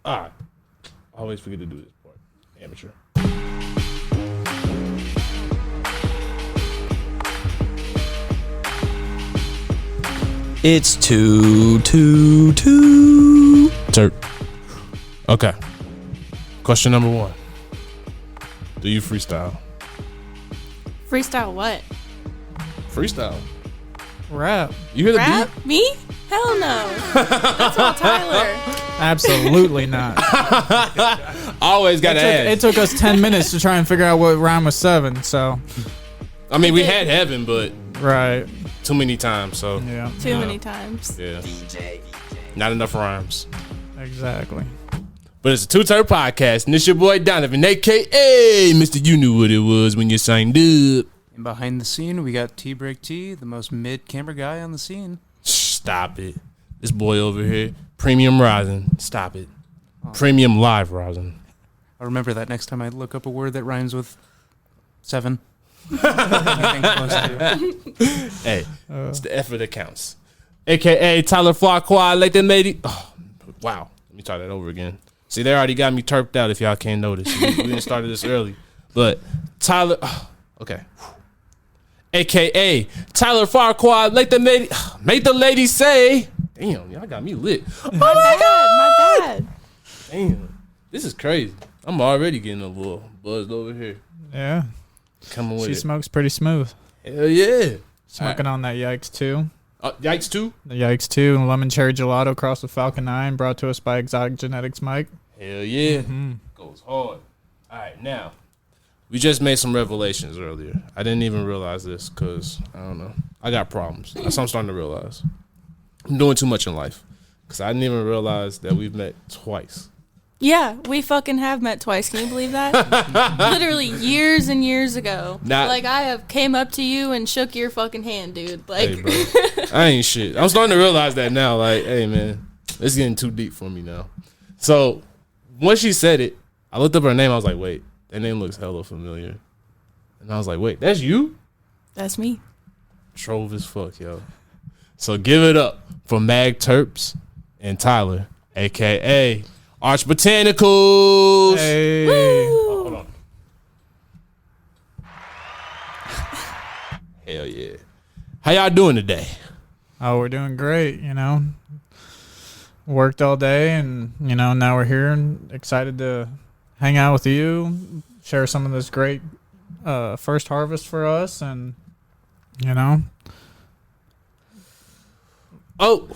I always forget to do this part. Amateur. It's 2 Turp. Okay. Question number 1. Do you freestyle? Freestyle what? Freestyle. Rap. You hear the Rap? beat? Me? Hell no. That's all Tyler. Absolutely not. Always got to ask. It took us 10 minutes to try and figure out what rhyme was 7, so. I mean, we had heaven, but Right. too many times, so. Yeah. Too many times. Yeah. Not enough rhymes. Exactly. But it's a two-turn podcast, and it's your boy Donovan, a.k.a. Mr. You Knew What It Was When You Signed Up. And behind the scene, we got T3rpd T, the most mid-camera guy on the scene. Stop it. This boy over here, Premium Rising. Stop it. Premium Live Rising. I'll remember that next time I look up a word that rhymes with 7. Anything close to. Hey, it's the effort that counts. A.k.a. Tyler Farquaad, like that lady. Oh, wow. Let me try that over again. See, they already got me turped out if y'all can't notice. We didn't start this early. But Tyler, okay. A.k.a. Tyler Farquaad, like the lady, make the lady say, damn, y'all got me lit. My bad. Damn, this is crazy. I'm already getting a little buzzed over here. Yeah. Coming with She it. smokes pretty smooth. Hell yeah. Smoking on that Yikes 2. Yikes too? The Yikes 2 and lemon cherry gelato crossed with Falcon 9, brought to us by Exotic Genetics Mike. Hell yeah. Goes hard. All right, now, we just made some revelations earlier. I didn't even realize this because, I don't know. I got problems. That's what I'm starting to realize. I'm doing too much in life because I didn't even realize that we've met twice. Yeah, we fucking have met twice. Can you believe that? Literally years and years ago. Like, I have came up to you and shook your fucking hand, dude. Like, Hey, bro. I ain't shit. I'm starting to realize that now. Like, hey, man, it's getting too deep for me now. So, once she said it, I looked up her name. I was like, wait, that name looks hella familiar. And I was like, wait, that's you? that's me. Trove as fuck, yo. So, give it up for Mag Terps and Tyler, a.k.a. Arch Botanicals. Hey. Oh, hold on. Hell yeah. How y'all doing today? Oh, we're doing great, you know. Worked all day and, you know, now we're here and excited to hang out with you, share some of this great first harvest for us and, you know. Oh,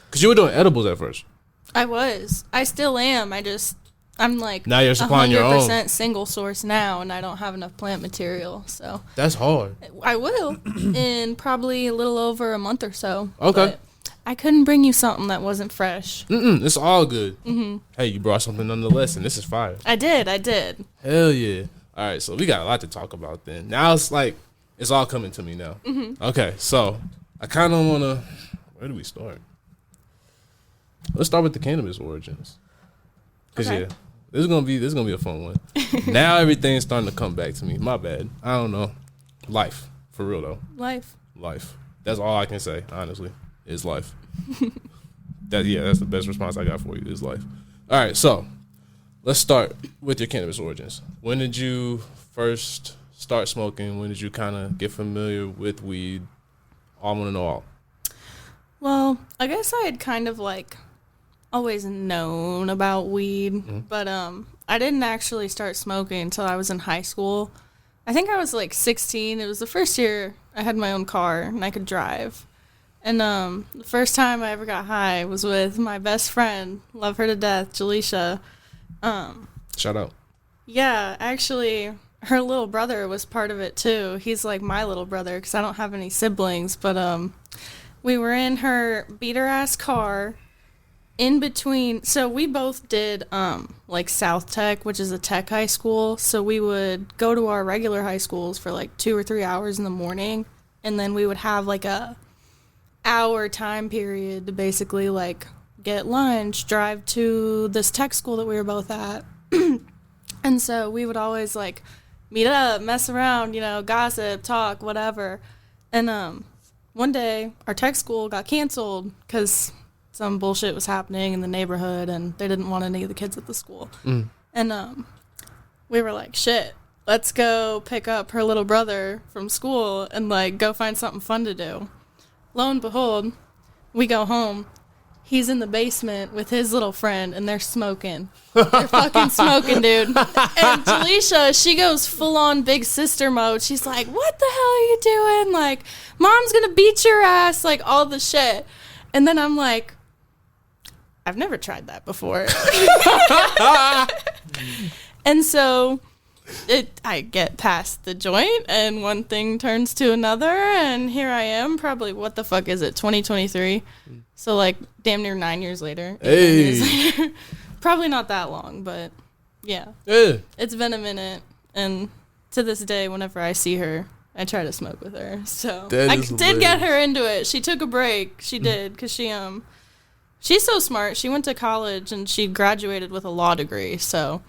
because you were doing edibles at first. I was. I still am. I'm like Now you're supplying your own. 100% single source now, and I don't have enough plant material. So That's hard. I will in probably a little over a month or so. Okay. But I couldn't bring you something that wasn't fresh. It's all good. Hey, you brought something nonetheless, and this is fire. I did. Hell yeah. All right, so we got a lot to talk about then. Now it's like, it's all coming to me now. Okay, so I kind of want to, where do we start? Let's start with the cannabis origins. Because, Okay. yeah, this is gonna be a fun one. Now everything's starting to come back to me. My bad. I don't know. Life. For real, though. Life. Life. That's all I can say, honestly, is life. That's the best response I got for you, is life. All right, so let's start with your cannabis origins. When did you first start smoking? When did you kind of get familiar with weed? I want to know all. Well, I guess I had kind of like always known about weed, but I didn't actually start smoking until I was in high school. I think I was like 16. It was the first year I had my own car and I could drive. And the first time I ever got high was with my best friend, love her to death, Jaleisha. Shout out. Yeah, actually, her little brother was part of it too. He's like my little brother because I don't have any siblings. But we were in her beat-her-ass car in between. So we both did like South Tech, which is a tech high school. So we would go to our regular high schools for like 2 or 3 hours in the morning. And then we would have like a hour time period to basically like get lunch, drive to this tech school that we were both at. And so we would always like meet up, mess around, you know, gossip, talk, whatever. And one day our tech school got canceled because some bullshit was happening in the neighborhood, and they didn't want any of the kids at the school. And we were like, shit, let's go pick up her little brother from school and, like, go find something fun to do. Lo and behold, we go home. He's in the basement with his little friend, and they're smoking. They're fucking smoking, dude. And Jaleisha, she goes full-on big sister mode. She's like, what the hell are you doing? Like, Mom's gonna beat your ass, like, all the shit. And then I'm like, I've never tried that before. And so I get past the joint, and one thing turns to another, and here I am, probably, what the fuck is it, 2023? So, like, damn near 9 years later. Hey. 9 years later. Probably not that long, but yeah. It's been a minute, and to this day, whenever I see her, I try to smoke with her. So I did get her into it. She took a break. She did, because she's so smart. She went to college, and she graduated with a law degree, so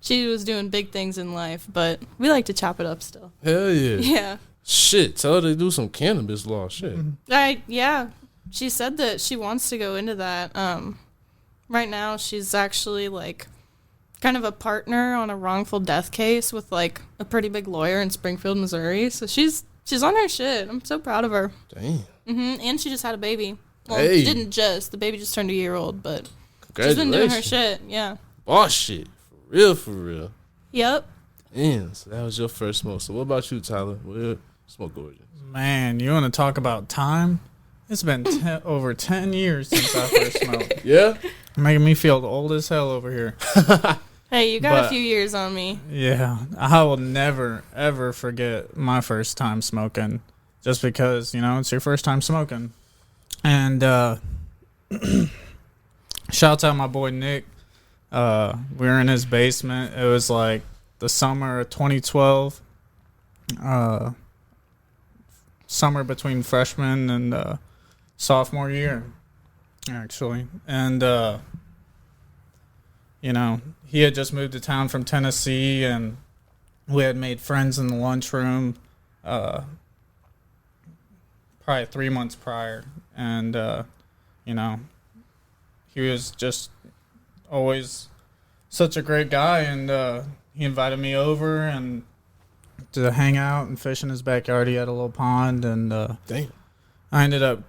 she was doing big things in life, but we like to chop it up still. Hell yeah. Yeah. Shit, tell her to do some cannabis law. Shit. Yeah. She said that she wants to go into that. Right now, she's actually, like, kind of a partner on a wrongful death case with, like, a pretty big lawyer in Springfield, Missouri. So she's on her shit. I'm so proud of her. Damn. And she just had a baby. Well, Hey. she didn't just. The baby just turned a year old, but she's been doing her shit. Yeah. Boss shit. For real, for real. Yep. Damn, so that was your first smoke. So what about you, Tyler? What your smoke origins? Man, you want to talk about time? It's been over 10 years since I first smoked. Yeah? Making me feel old as hell over here. Hey, you got a But- few years on me. Yeah, I will never, ever forget my first time smoking. Just because, it's your first time smoking. And shouts out my boy Nick. We were in his basement. It was like the summer of 2012. Summer between freshman and sophomore year, actually. And, he had just moved to town from Tennessee, and we had made friends in the lunchroom probably 3 months prior. And, he was just always such a great guy, and he invited me over and to hang out and fish in his backyard. He had a little pond, and Damn. I ended up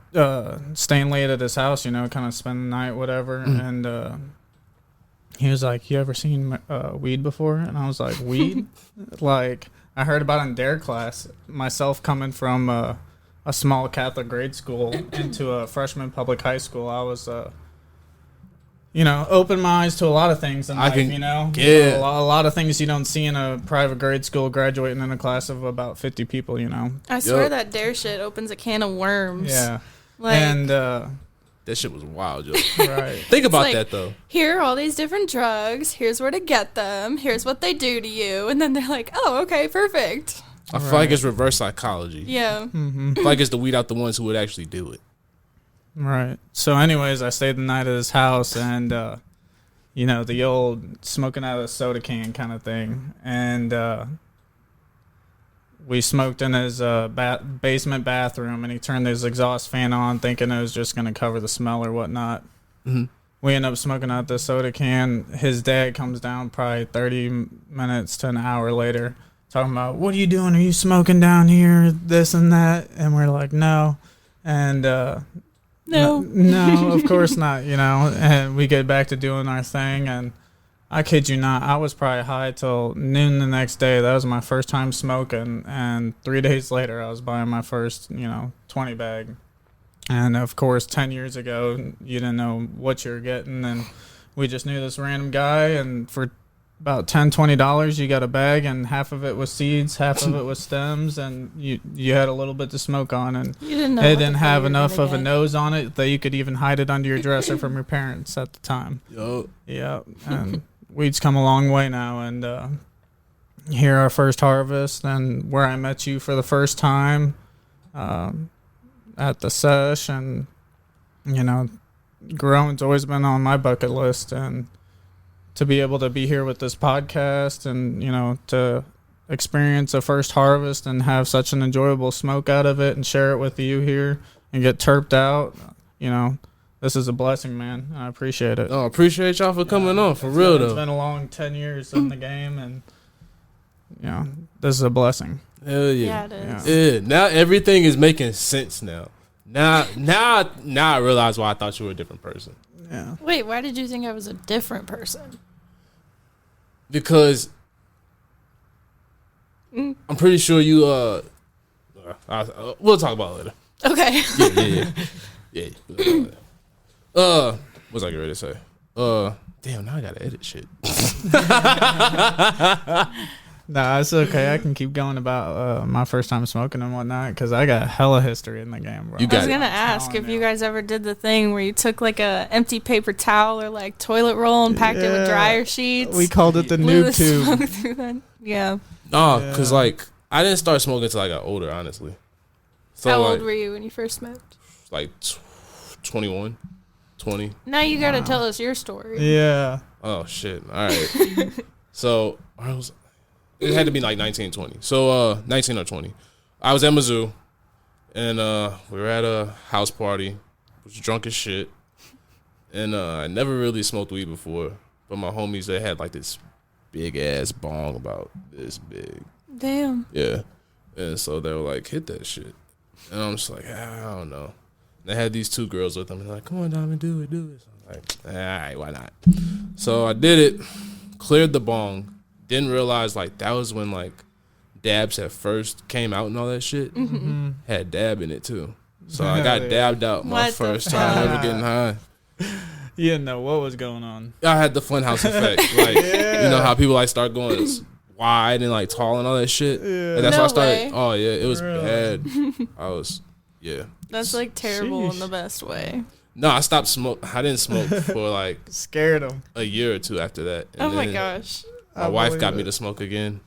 staying late at his house, kind of spend the night, whatever. And he was like, you ever seen weed before? And I was like, weed? Like, I heard about it in DARE class. Myself coming from a small Catholic grade school into a freshman public high school, I was open my eyes to a lot of things in life, Yeah. A lot of things you don't see in a private grade school graduating in a class of about 50 people, I swear that dare shit opens a can of worms. Yeah. Like, And, That shit was wild, yo. right. Think about like, that, though. here are all these different drugs. Here's where to get them. Here's what they do to you. And then they're like, oh, okay, perfect. I feel like it's reverse psychology. Yeah. Mm-hmm. I feel like it's to weed out the ones who would actually do it. Right. So anyways, I stayed the night at his house, and, the old smoking out of a soda can kind of thing. And we smoked in his basement bathroom, and he turned his exhaust fan on thinking it was just going to cover the smell or whatnot. Mm-hmm. We end up smoking out the soda can. His dad comes down probably 30 minutes to an hour later talking about, what are you doing? Are you smoking down here? This and that. And we're like, no. And No. no, of course not, and we get back to doing our thing, and I kid you not, I was probably high till noon the next day. That was my first time smoking, and 3 days later I was buying my first, 20 bag. And of course, 10 years ago, you didn't know what you were getting, and we just knew this random guy, and for about $10-$20 you got a bag, and half of it was seeds, half of it was stems, and you had a little bit to smoke on, and You didn't know. it what didn't the have hell you were enough gonna of a get. nose on it that you could even hide it under your dresser from your parents at the time. Yo. Yeah, and weed's come a long way now, and here our first harvest, and where I met you for the first time at the sesh, and growing's always been on my bucket list, and to be able to be here with this podcast, and to experience a first harvest and have such an enjoyable smoke out of it and share it with you here and get terped out, This is a blessing, man. I appreciate it. Oh, appreciate y'all for coming on, for real, though. It's been a long 10 years in the game, and, this is a blessing. Hell yeah. Yeah, it is. Yeah, now everything is making sense now. Now I realize why I thought you were a different person. Yeah. Wait, why did you think I was a different person? Because I'm pretty sure you we'll talk about it later. Okay. Yeah. We'll talk about it later. What was I getting ready to say? Damn, now I gotta edit shit. Nah, it's okay. I can keep going about my first time smoking and whatnot because I got hella history in the game, bro. You I got was it. gonna ask if you guys ever did the thing where you took like a empty paper towel or like toilet roll and packed it with dryer sheets. We called it the blew noob the tube. smoke through that. Yeah. No, because like I didn't start smoking until I got older, honestly. So How like, old were you when you first smoked? Like 21, 20. Now you gotta tell us your story. Yeah. Oh shit! All right. So it had to be like 19, 20. So 19 or 20. I was at Mizzou, and we were at a house party. Was drunk as shit, and I never really smoked weed before. But my homies, they had like this big ass bong about this big. Damn. Yeah, and so they were like, "Hit that shit," and I'm just like, I don't know. They had these two girls with them, and they're like, "Come on, Donovan, do it." So I was like, all right, why not? So I did it, cleared the bong. Didn't realize like that was when like dabs at first came out and all that shit. Mm-hmm. Had dab in it too. So I got dabbed out my What the first time fuck? ever getting high. You didn't know what was going on. I had the funhouse effect. Like you know how people like start going wide and like tall and all that shit. Yeah. And that's No why I started. way. Oh yeah, it was Really? bad. I was That's like terrible in Sheesh. the best way. No, I stopped smoke. I didn't smoke for like Scared him. a year or two after that. And Oh my then gosh. My I wife believe got me it. to smoke again.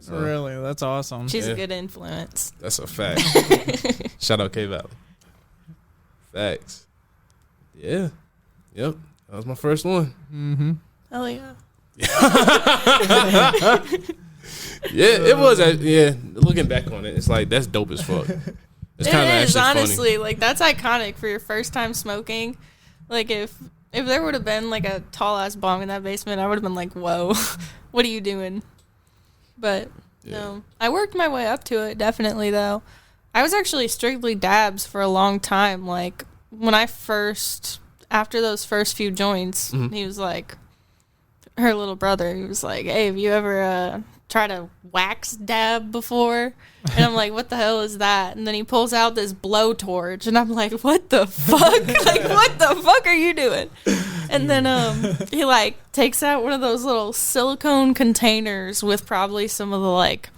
So Really? That's awesome. She's Yeah. a good influence. that's a fact. Shout out K Valley. Facts. Yeah. Yep. That was my first one. Mm-hmm. Hell yeah. Yeah, it was. Yeah, looking back on it, it's like that's dope as fuck. It's It kind of is, actually honestly. funny. Like, that's iconic for your first time smoking. Like, if there would have been, like, a tall-ass bong in that basement, I would have been like, whoa, what are you doing? But, Yeah. no. I worked my way up to it, definitely, though. I was actually strictly dabs for a long time. Like, when after those first few joints, Mhm. he was like, her little brother, he was like, hey, have you ever tried a wax dab before? And I'm like, what the hell is that? And then he pulls out this blowtorch, and I'm like, what the fuck? Like, what the fuck are you doing? And then he like takes out one of those little silicone containers with probably some of the like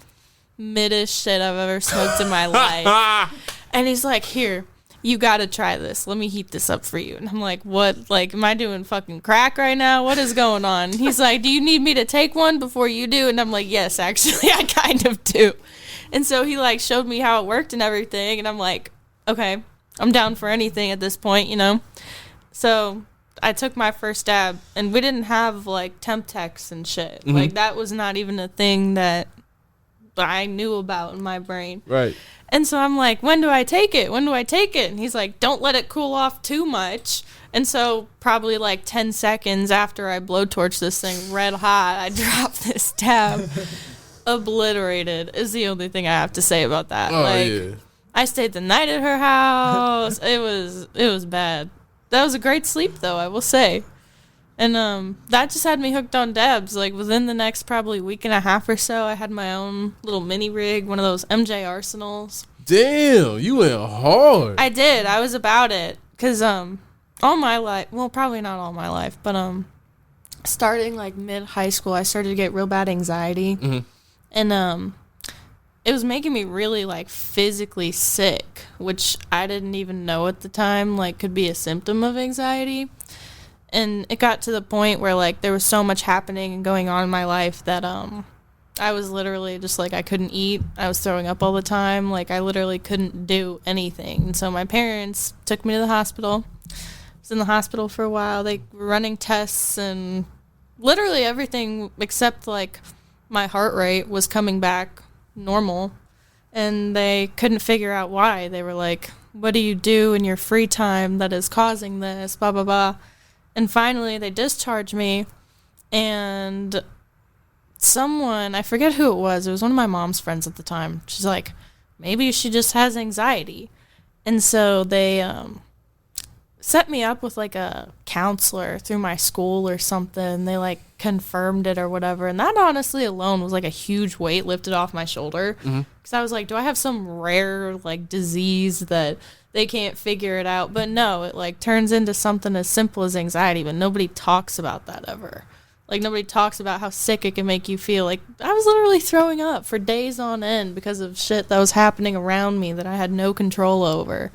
mid-ish shit I've ever smoked in my life. And he's like, here, you gotta try this. Let me heat this up for you. And I'm like, what? Like, am I doing fucking crack right now? What is going on? And he's like, do you need me to take one before you do? And I'm like, yes, actually, I kind of do. And so he like showed me how it worked and everything. And I'm like, okay, I'm down for anything at this point, you know? So I took my first dab, and we didn't have like temp techs and shit. Mhm. Like, that was not even a thing that I knew about in my brain. Right. And so I'm like, when do I take it? When do I take it? And he's like, don't let it cool off too much. And so probably like 10 seconds after I blowtorch this thing red hot, I drop this tab. Obliterated is the only thing I have to say about that. Oh like, yeah. I stayed the night at her house. It was bad. That was a great sleep though, I will say. And that just had me hooked on dabs. Like, within the next probably week and a half or so, I had my own little mini rig, one of those MJ Arsenals. Damn, you went hard. I did. I was about it. Because all my life, well, probably not all my life, but starting like mid-high school, I started to get real bad anxiety. Mhm. And it was making me really like physically sick, which I didn't even know at the time like could be a symptom of anxiety. And it got to the point where like there was so much happening and going on in my life that I was literally just like, I couldn't eat. I was throwing up all the time. Like, I literally couldn't do anything. And so my parents took me to the hospital. I was in the hospital for a while. They were running tests, and literally everything except like my heart rate was coming back normal. And they couldn't figure out why. They were like, what do you do in your free time that is causing this, blah, blah, blah. And finally, they discharged me, and someone, I forget who it was one of my mom's friends at the time. She's like, maybe she just has anxiety. And so they set me up with like a counselor through my school or something. They like confirmed it or whatever. And that honestly alone was like a huge weight lifted off my shoulder. Because I was like, do I have some rare like disease that they can't figure it out? But no, it like turns into something as simple as anxiety, but nobody talks about that ever. Like, nobody talks about how sick it can make you feel. Like, I was literally throwing up for days on end because of shit that was happening around me that I had no control over.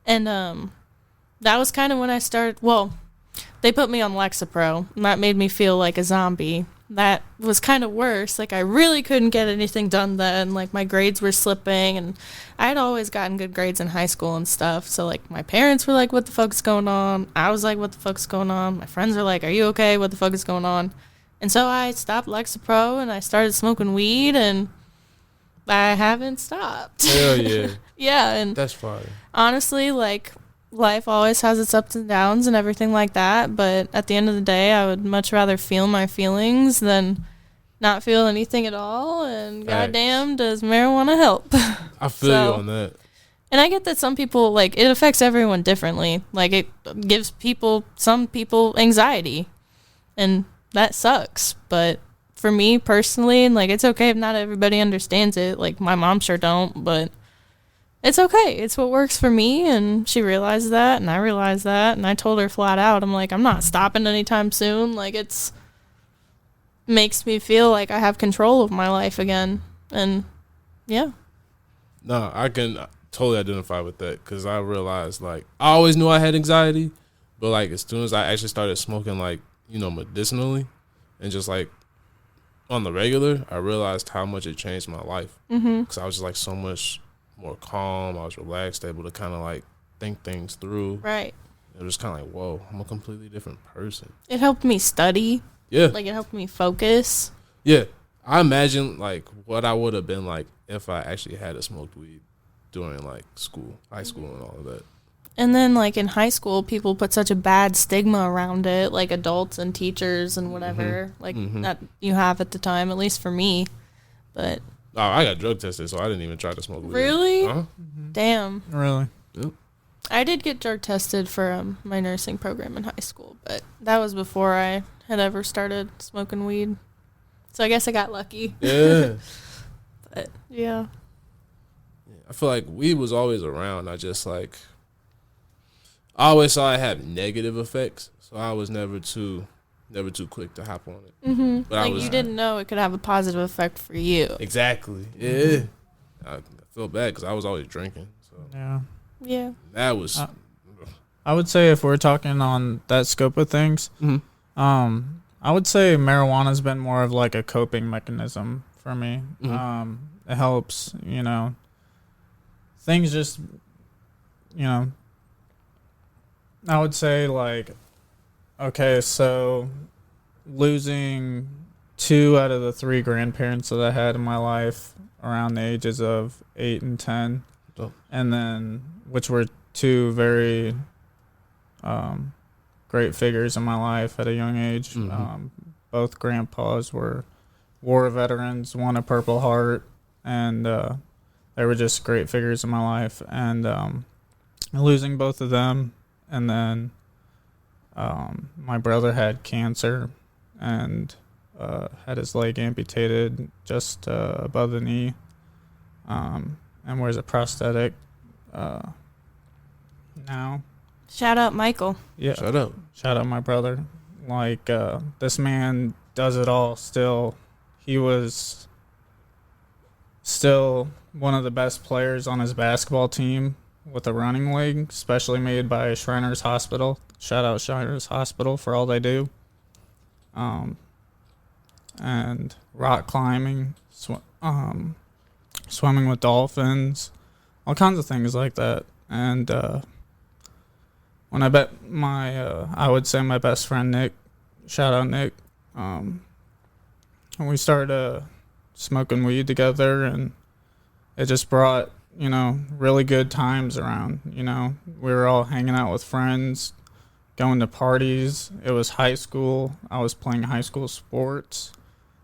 And that was kind of when I started, well, they put me on Lexapro, and that made me feel like a zombie. That was kind of worse. Like, I really couldn't get anything done then. Like, my grades were slipping, and I had always gotten good grades in high school and stuff. So, like, my parents were like, what the fuck's going on? I was like, what the fuck's going on? My friends were like, are you okay? What the fuck is going on? And so I stopped Lexapro, and I started smoking weed, and I haven't stopped. Hell yeah. Yeah, and That's fine. honestly, like, life always has its ups and downs and everything like that, but at the end of the day, I would much rather feel my feelings than not feel anything at all, and goddamn does marijuana help. I feel you on that. And I get that some people, like, it affects everyone differently. Like, it gives some people anxiety, and that sucks. But for me personally, like, it's okay if not everybody understands it. Like, my mom sure don't, but it's okay. It's what works for me, and she realized that, and I realized that, and I told her flat out, I'm like, I'm not stopping anytime soon. Like, it's makes me feel like I have control of my life again, and yeah. No, I can totally identify with that because I realized, like, I always knew I had anxiety, but, like, as soon as I actually started smoking, like, you know, medicinally and just, like, on the regular, I realized how much it changed my life because I was just, like, so much more calm. I was relaxed, able to kind of like think things through. Right. It was kind of like, whoa, I'm a completely different person. It helped me study. Yeah. Like, it helped me focus. Yeah. I imagine like what I would have been like if I actually had smoked weed during like school, high school and all of that. And then like in high school, people put such a bad stigma around it, like adults and teachers and whatever, that you have at the time, at least for me. But oh, I got drug tested, so I didn't even try to smoke weed. really? Uh-huh. Damn. Really? Yep. I did get drug tested for my nursing program in high school, but that was before I had ever started smoking weed. So I guess I got lucky. Yeah. But yeah. I feel like weed was always around. I just like, I always saw it have negative effects, so I was never too quick to hop on it. Mm-hmm. But like I was, you didn't know it could have a positive effect for you. Exactly. Yeah. I feel bad because I was always drinking. So Yeah. Yeah. that was. I would say if we're talking on that scope of things, I would say marijuana's been more of like a coping mechanism for me. It helps, you know, things just, you know, I would say like, okay, so losing 2 out of the 3 grandparents that I had in my life around the ages of 8 and 10, and then which were 2 very great figures in my life at a young age. Both grandpas were war veterans, one a Purple Heart, and they were just great figures in my life. And losing both of them, and then my brother had cancer and had his leg amputated just above the knee, and wears a prosthetic now. Shout out Michael. Yeah. Shut up. Shout out my brother. Like, this man does it all still. He was still one of the best players on his basketball team with a running leg, specially made by Shriners Hospital. Shout out Shriners Hospital for all they do. And rock climbing, swimming with dolphins, all kinds of things like that. And when I met I would say my best friend Nick, shout out Nick, and we started smoking weed together, and it just brought really good times around. We were all hanging out with friends, going to parties. It was high school. I was playing high school sports.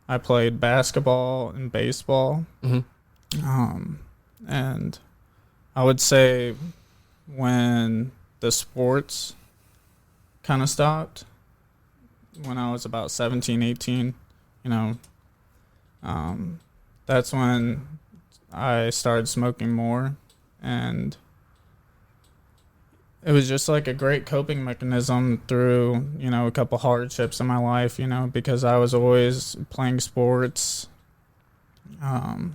I played basketball and baseball. And I would say when the sports kind of stopped, when I was about 17, 18, that's when I started smoking more. And it was just like a great coping mechanism through, a couple hardships in my life, because I was always playing sports. It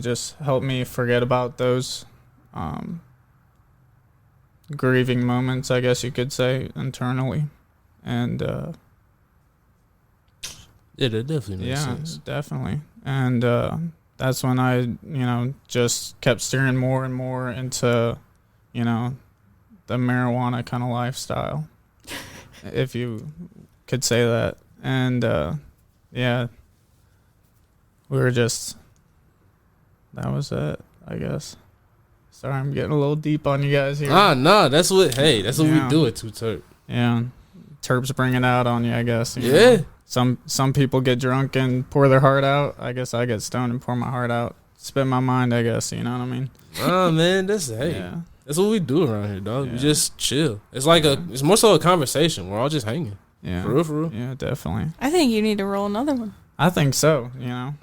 just helped me forget about those grieving moments, I guess you could say, internally. And that definitely makes sense. Yeah, definitely. And that's when I, just kept steering more and more into, the marijuana kind of lifestyle, if you could say that. And yeah, that was it, I guess. Sorry, I'm getting a little deep on you guys here. No, that's what we do at Too Terp. Yeah, Terps bring it out on you, I guess. You know? Some people get drunk and pour their heart out. I guess I get stoned and pour my heart out. Spit my mind, I guess. You know what I mean? Man, that's what we do around here, dog. Yeah. We just chill. It's like it's more so a conversation. We're all just hanging. Yeah, for real. Yeah, definitely. I think you need to roll another one. I think so.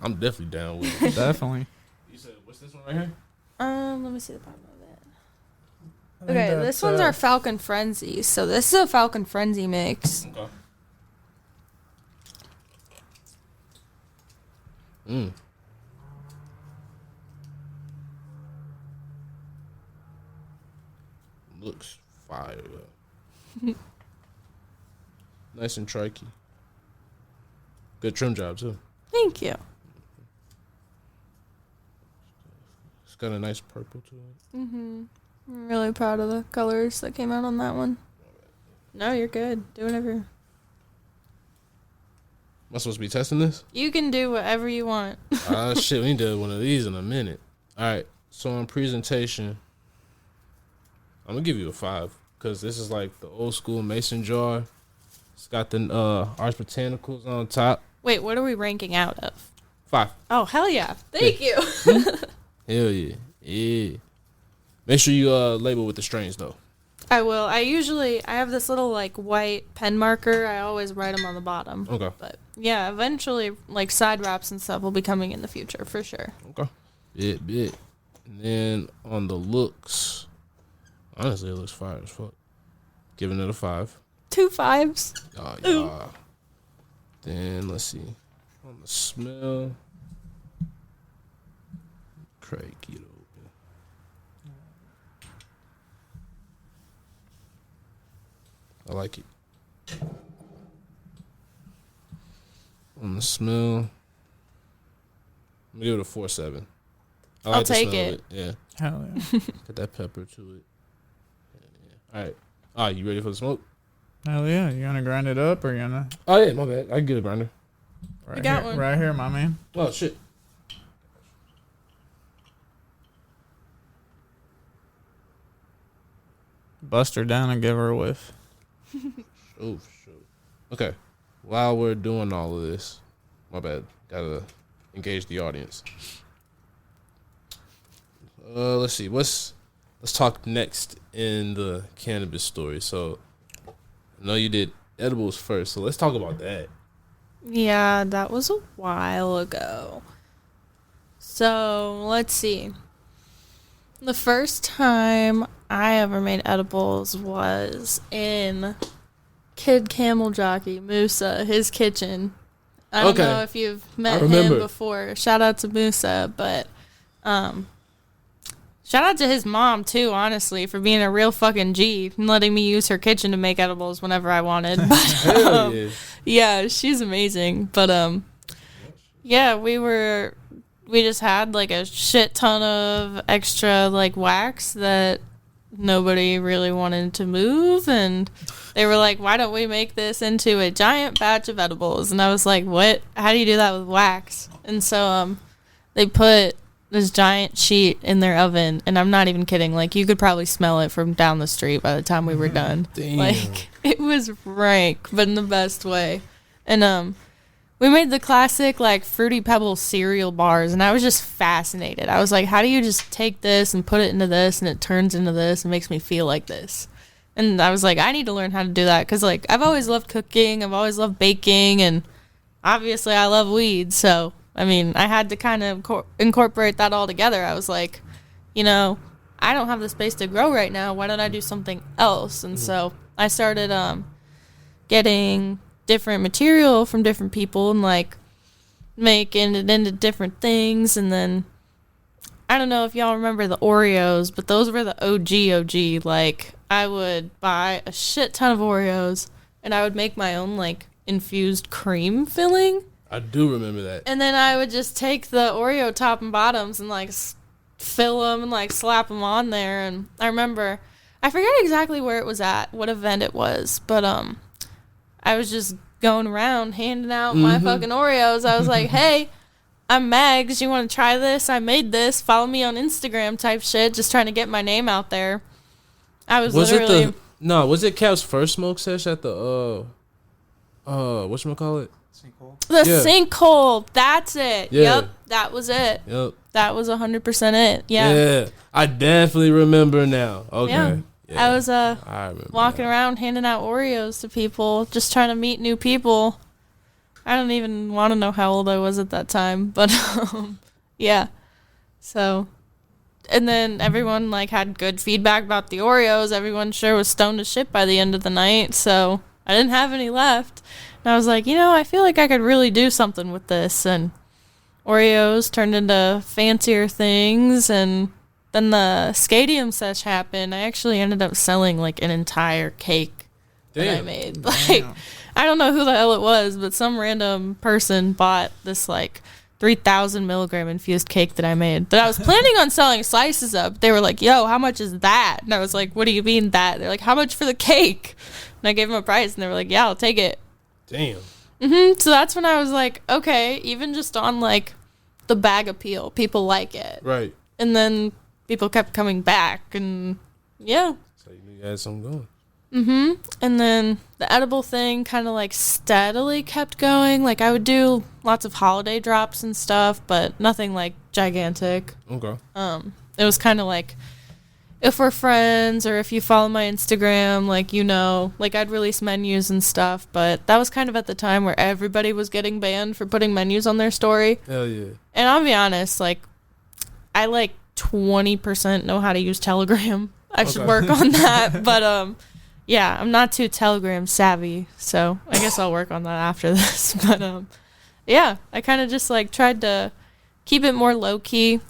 I'm definitely down with it. Definitely. You said what's this one right here? Let me see the bottom of it. Okay, this one's our Falcon Frenzy. So this is a Falcon Frenzy mix. Okay. Looks fire. Nice and tricky. Good trim job too. Thank you. It's got a nice purple to it. I'm really proud of the colors that came out on that one. No, you're good. Do whatever. Am I supposed to be testing this? You can do whatever you want. Shit, we need to do one of these in a minute. All right, so on presentation, I'm going to give you a 5 because this is like the old school mason jar. It's got the Arts Botanicals on top. Wait, what are we ranking out of? 5. Oh, hell yeah. Thank you. Hell yeah. Yeah. Make sure you label with the strains, though. I will. I have this little, like, white pen marker. I always write them on the bottom. Okay. But, yeah, eventually, like, side wraps and stuff will be coming in the future, for sure. Okay. Bit. And then on the looks, honestly, it looks fire as fuck. Giving it a 5. 2 5s. Oh, yeah. Then, let's see. On the smell, crack it open. I like it. On the smell, I'm gonna give it a 4.7. I like I'll take the smell it. of it. Yeah. Hell yeah. Got that pepper to it. Yeah. All right. All right, you ready for the smoke? Hell yeah. You gonna grind it up or you gonna? Oh, yeah, my bad. I can get a grinder. Right got here, one. Right here, my man. Oh, shit. Bust her down and give her a whiff. Oh, sure. Okay. While we're doing all of this, my bad. Gotta engage the audience. Let's see. Let's talk next in the cannabis story. So, I know you did edibles first, so let's talk about that. Yeah, that was a while ago. So, let's see. The first time I ever made edibles was in Kid Camel Jockey, Musa, his kitchen. I don't know if you've met him before. Shout out to Musa, but shout out to his mom too, honestly, for being a real fucking G and letting me use her kitchen to make edibles whenever I wanted. But yeah, she's amazing. But yeah, we just had like a shit ton of extra like wax that nobody really wanted to move, and they were like, why don't we make this into a giant batch of edibles? And I was like, what? How do you do that with wax? And so they put this giant sheet in their oven, and I'm not even kidding, like you could probably smell it from down the street by the time we were done. Damn. Like it was rank, but in the best way. And we made the classic like Fruity Pebbles cereal bars, and I was just fascinated. I was like, how do you just take this and put it into this, and it turns into this and makes me feel like this? And I was like, I need to learn how to do that, because like I've always loved cooking, I've always loved baking, and obviously I love weed. So I mean, I had to kind of incorporate that all together. I was like, you know, I don't have the space to grow right now. Why don't I do something else? And so I started getting different material from different people and like making it into different things. And then I don't know if y'all remember the Oreos, but those were the OG. Like I would buy a shit ton of Oreos and I would make my own like infused cream filling. I do remember that. And then I would just take the Oreo top and bottoms and like fill them and like slap them on there. And I remember, I forget exactly where it was at, what event it was, but I was just going around handing out my fucking Oreos. I was like, hey, I'm Mags. You want to try this? I made this. Follow me on Instagram type shit. Just trying to get my name out there. I was literally... was it Cap's first smoke sesh at the, whatchamacallit? The sinkhole. That's it. Yeah. Yep. That was it. Yep. That was 100% it. Yeah. Yeah. I definitely remember now. Okay. Yeah. Yeah. I was walking around handing out Oreos to people, just trying to meet new people. I don't even want to know how old I was at that time, but yeah. So, and then everyone like had good feedback about the Oreos. Everyone sure was stoned as shit by the end of the night, so I didn't have any left. And I was like, you know, I feel like I could really do something with this. And Oreos turned into fancier things, and then the Scadium sesh happened. I actually ended up selling like an entire cake that I made. Like, I don't know who the hell it was, but some random person bought this like 3,000 milligram infused cake that I made that I was planning on selling slices of. They were like, yo, how much is that? And I was like, what do you mean that? They're like, how much for the cake? And I gave them a price, and they were like, yeah, I'll take it. Damn. So that's when I was like, okay, even just on like the bag appeal, people like it. Right. And then people kept coming back, and yeah. So you knew you had something going. And then the edible thing kind of like steadily kept going. Like I would do lots of holiday drops and stuff, but nothing like gigantic. Okay. It was kind of like if we're friends or if you follow my Instagram, like, you know, like I'd release menus and stuff, but that was kind of at the time where everybody was getting banned for putting menus on their story. Hell yeah. And I'll be honest, like I like 20% know how to use Telegram. I should work on that, but yeah, I'm not too Telegram savvy, so I guess I'll work on that after this. But yeah, I kind of just like tried to keep it more low key,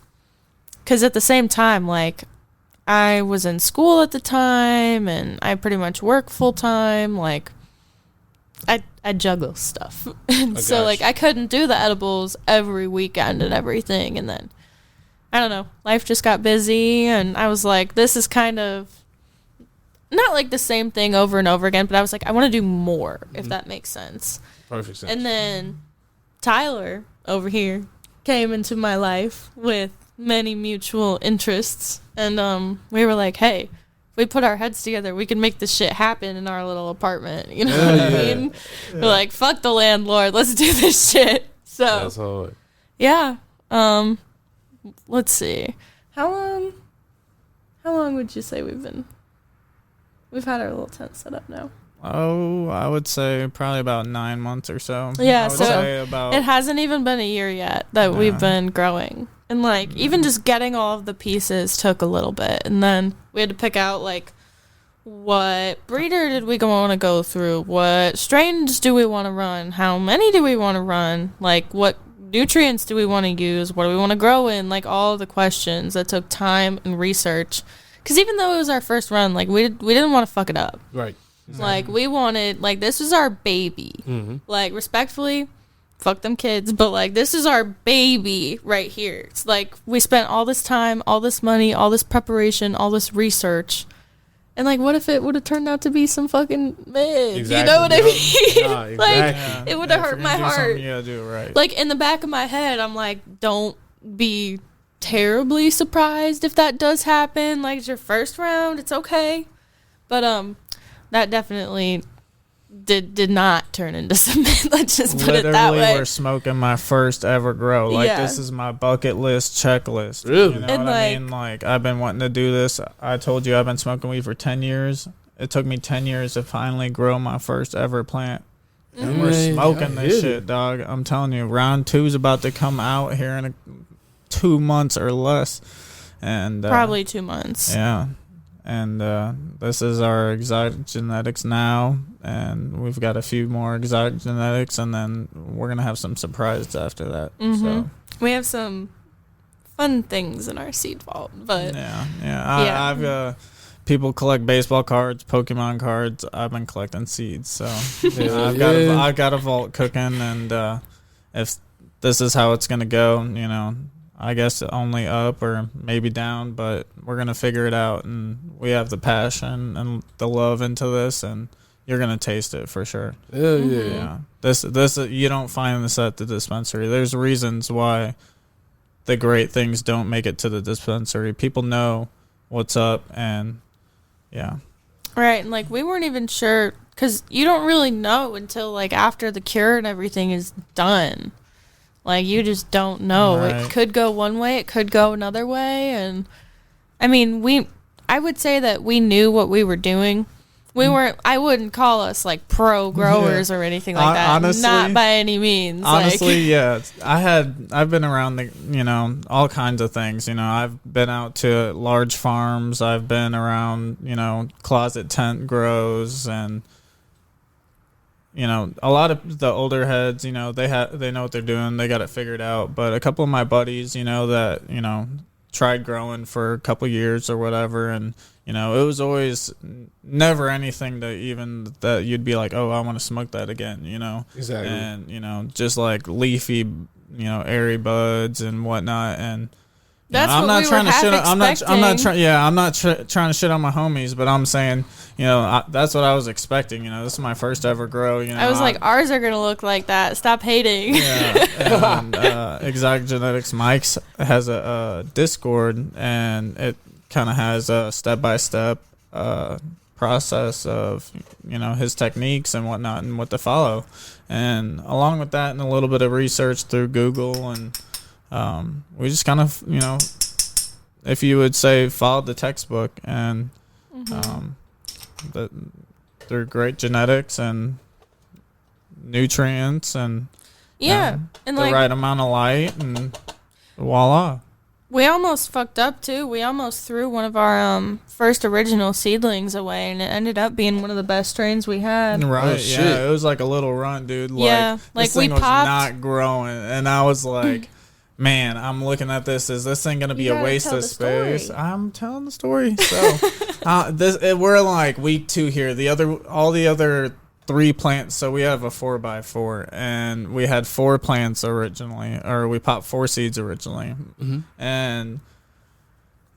because at the same time, like I was in school at the time, and I pretty much work full time. Like I juggle stuff, and so like I couldn't do the edibles every weekend and everything. And then I don't know, life just got busy, and I was like, this is kind of not like the same thing over and over again, but I was like, I want to do more, if that makes sense. Perfect sense. And then Tyler over here came into my life with many mutual interests, and we were like, hey, if we put our heads together, we can make this shit happen in our little apartment. You know what I mean? Yeah. We're like, fuck the landlord, let's do this shit. So that's hard. Yeah. Let's see. How long would you say we've had our little tent set up now? Oh, I would say probably about 9 months or so. Yeah, so it hasn't even been a year yet that we've been growing. And like even just getting all of the pieces took a little bit, and then we had to pick out like what breeder did we want to go through, what strains do we want to run, how many do we want to run, like what nutrients do we want to use, what do we want to grow in, like all of the questions that took time and research. Because even though it was our first run, like we didn't want to fuck it up. Right. Exactly. Like we wanted, like this was our baby. Like respectfully, fuck them kids, but like this is our baby right here. It's like we spent all this time, all this money, all this preparation, all this research And like, what if it would have turned out to be some fucking mid? Exactly. You know what I Yep. mean? Nah, Like, exactly. it would have If hurt you're my gonna do heart. something, you gotta do it right. Like, in the back of my head, I'm like, don't be terribly surprised if that does happen. Like, it's your first round, it's okay. But that definitely did not turn into some mid. Let's just put it that Literally, way. we're smoking my first ever grow. Like, Yeah. this is my bucket list checklist. Really? You know And what I like- mean? Like, I've been wanting to do this. I told you I've been smoking weed for 10 years. It took me 10 years to finally grow my first ever plant. And we're Man, smoking I this get shit, it. dog. I'm telling you, round 2 is about to come out here in 2 months or less. And Probably 2 months. yeah. And this is our exotic genetics now, and we've got a few more exotic genetics, and then we're gonna have some surprises after that. So We have some fun things in our seed vault, but yeah. I've people collect baseball cards, Pokemon cards. I've been collecting seeds, so I've got a vault cooking, and if this is how it's gonna go, you know, I guess only up or maybe down, but we're gonna figure it out, and we have the passion and the love into this, and you're gonna taste it for sure. Hell yeah. Yeah, this you don't find this at the dispensary. There's reasons why the great things don't make it to the dispensary. People know what's up, and yeah, right, and like we weren't even sure because you don't really know until like after the cure and everything is done. Like, you just don't know. Right. It could go one way, it could go another way, and I mean, I would say that we knew what we were doing. We weren't. I wouldn't call us like pro growers or anything like that. Honestly, not by any means. honestly, yeah. I've been around all kinds of things. You know, I've been out to large farms. I've been around, closet tent grows, and a lot of the older heads, they know what they're doing. They got it figured out. But a couple of my buddies, that tried growing for a couple years or whatever, and it was always never anything that you'd be like, oh, I want to smoke that again. Exactly. And just like leafy, airy buds and whatnot, and. That's I'm what not we trying were to shit. half I'm not expecting. trying. Yeah, I'm not trying to shit on my homies, but I'm saying, that's what I was expecting. This is my first ever grow. I was like, ours are gonna look like that. Stop hating. yeah. And, Exotic Genetics Mike's has a Discord, and it kind of has a step-by-step process of his techniques and whatnot and what to follow, and along with that and a little bit of research through Google, and we just kind of if you would say followed the textbook, and they're great genetics and nutrients and Yeah, and the like right amount of light, and voila. we almost fucked up too. We almost threw one of our first original seedlings away, and it ended up being one of the best strains we had. Right, Oh, shit. yeah, it was like a little runt, dude. Yeah, like this we thing was popped- not growing, and I was like, man, I'm looking at this. Is this thing gonna be You a gotta waste tell of the space? story. I'm telling the story. So, we're like week 2 here. All the other 3 plants. So we have a 4x4, and we had 4 plants originally, or we popped 4 seeds originally, and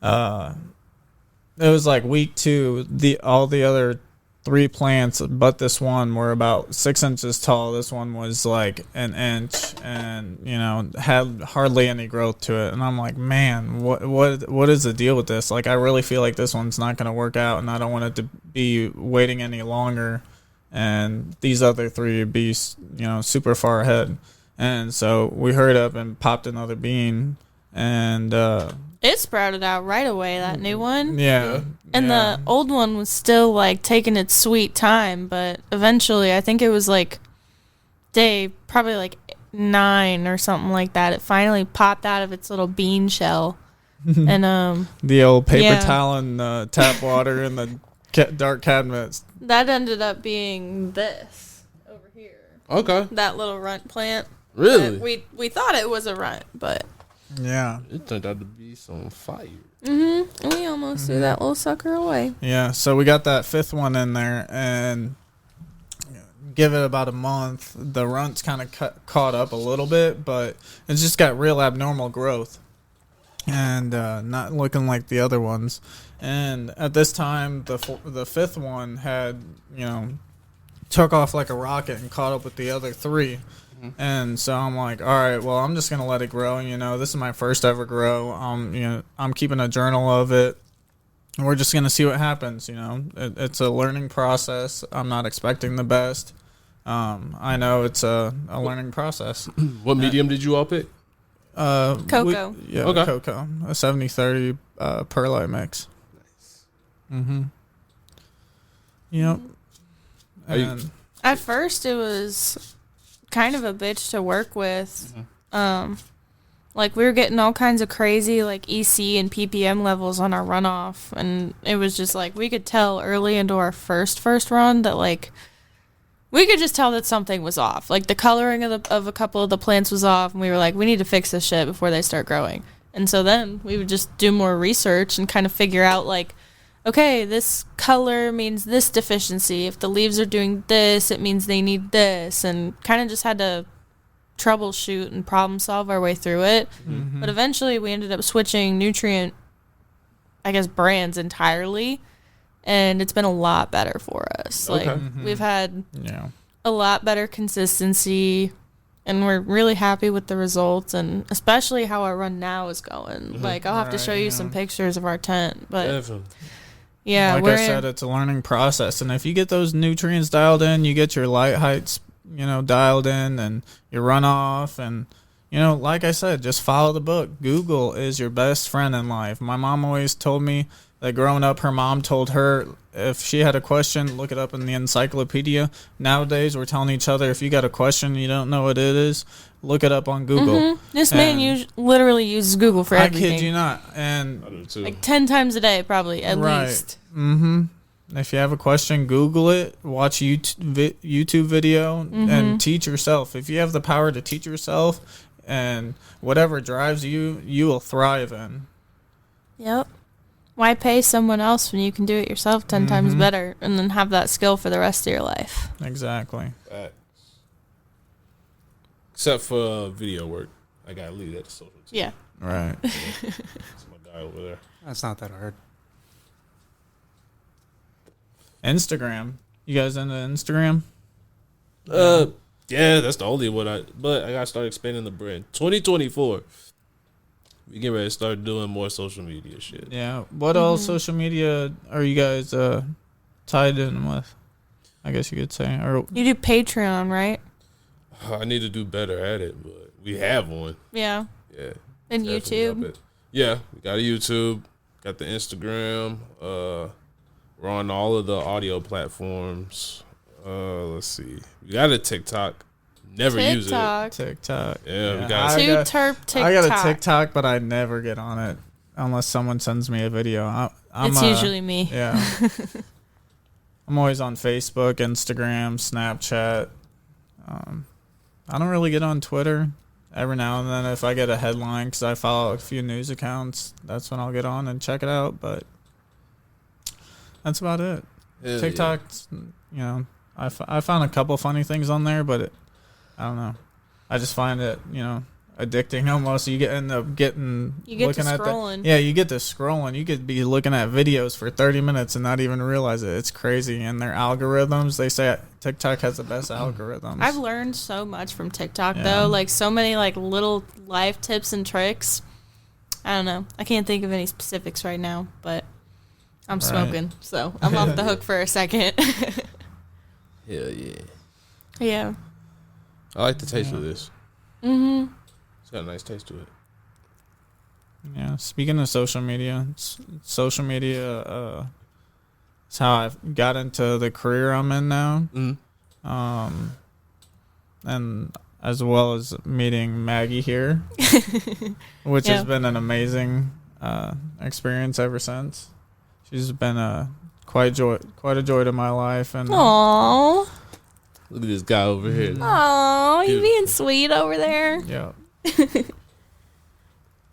it was like week 2. All the other 3 plants, but this one, were about 6 inches tall. This one was like an inch, and had hardly any growth to it. And I'm like, man, what is the deal with this? Like, I really feel like this one's not going to work out, and I don't want it to be waiting any longer. And these other 3 would be, super far ahead. And so we hurried up and popped another bean, and It sprouted out right away, that new one. yeah. And yeah. the old one was still like taking its sweet time, but eventually, I think it was like day probably like 9 or something like that. It finally popped out of its little bean shell, and the old paper Yeah. towel and tap water and the dark cabinets. that ended up being this over here. Okay. That little runt plant. Really? We thought it was a runt, but Yeah. It turned out to be some fire. we almost threw that little sucker away. Yeah. So we got that 5th one in there, and give it about a month. The runt's kind of caught up a little bit, but it's just got real abnormal growth. and not looking like the other ones. And at this time, the fifth one had, took off like a rocket and caught up with the other three. And so I'm like, all right, well, I'm just gonna let it grow. This is my first ever grow. I'm keeping a journal of it. And we're just gonna see what happens. It's a learning process. I'm not expecting the best. I know it's a learning process. What medium did you all pick? Cocoa. Okay. Cocoa. A 70-30 perlite mix. Nice. Mm-hmm. Yep. And At first, it was kind of a bitch to work with. Like, we were getting all kinds of crazy, like, EC and ppm levels on our runoff, and it was just, like, we could tell early into our first run that, like, we could just tell that something was off. Like, the coloring of a couple of the plants was off, and we were like, we need to fix this shit before they start growing. And so then we would just do more research and kind of figure out, like, okay, this color means this deficiency. If the leaves are doing this, it means they need this. And kind of just had to troubleshoot and problem solve our way through it. But eventually we ended up switching nutrient, brands entirely. And it's been a lot better for us. Okay. Like, we've had a lot better consistency. And we're really happy with the results, and especially how our run now is going. Like, I'll have to show you some pictures of our tent. But Definitely. yeah, like I said, it's a learning process. And if you get those nutrients dialed in, you get your light heights, dialed in, and your runoff. And, like I said, just follow the book. Google is your best friend in life. My mom always told me that growing up, her mom told her if she had a question, look it up in the encyclopedia. Nowadays, we're telling each other, if you got a question, you don't know what it is, look it up on Google. This man literally uses Google for everything. I kid you not. And I do too. like 10 times a day, probably, at least. If you have a question, Google it, watch YouTube video, and teach yourself. If you have the power to teach yourself, and whatever drives you, you will thrive in. Yep. Why pay someone else when you can do it yourself 10 times better and then have that skill for the rest of your life? Exactly. Except for video work. I got to leave that to social too. Yeah. Right. That's my guy over there. That's not that hard. Instagram. You guys into Instagram? Yeah, that's the only one but I got to start expanding the brand. 2024. We get ready to start doing more social media shit. Yeah. What all social media are you guys tied in with? I guess you could say. Or You do Patreon, right? I need to do better at it, but we have one. Yeah. Yeah. And Definitely YouTube? up it. Yeah, we got a YouTube, got the Instagram. We're on all of the audio platforms. Let's see. We got a TikTok. Never use it. TikTok. Yeah, we got Too Terp TikTok. I got a TikTok, but I never get on it unless someone sends me a video. It's usually me. Yeah. I'm always on Facebook, Instagram, Snapchat. I don't really get on Twitter. Every now and then, if I get a headline, because I follow a few news accounts, that's when I'll get on and check it out. But that's about it. Hell TikTok, I found a couple funny things on there, but I don't know. I just find it, addicting almost. You end up looking at scrolling. Yeah, you get to scrolling. You could be looking at videos for 30 minutes and not even realize it. It's crazy. And their algorithms, they say TikTok has the best algorithms. I've learned so much from TikTok, though. Like, so many, like, little life tips and tricks. I don't know. I can't think of any specifics right now, but I'm smoking, so I'm off the hook for a second. Hell yeah. Yeah. I like the taste of this. Mm-hmm. It's got a nice taste to it. Yeah, speaking of social media, social media is how I got into the career I'm in now. And as well as meeting Maggie here, which has been an amazing experience ever since. She's been quite a joy to my life. And Aww. Look at this guy over here. Aww, you being sweet over there. Yeah.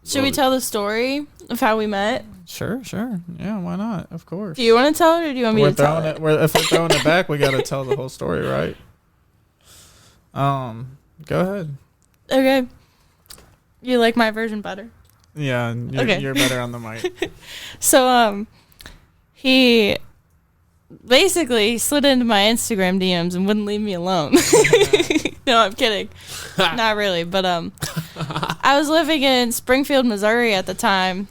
Should we tell the story of how we met? Sure. Yeah, why not? Of course. Do you want to tell it, or do you want me to tell it? If we're throwing it back, we got to tell the whole story, right? Go ahead. Okay. You like my version better? Yeah, you're better on the mic. So he basically slid into my Instagram DMs and wouldn't leave me alone. No, I'm kidding. Not really, but I was living in Springfield, Missouri at the time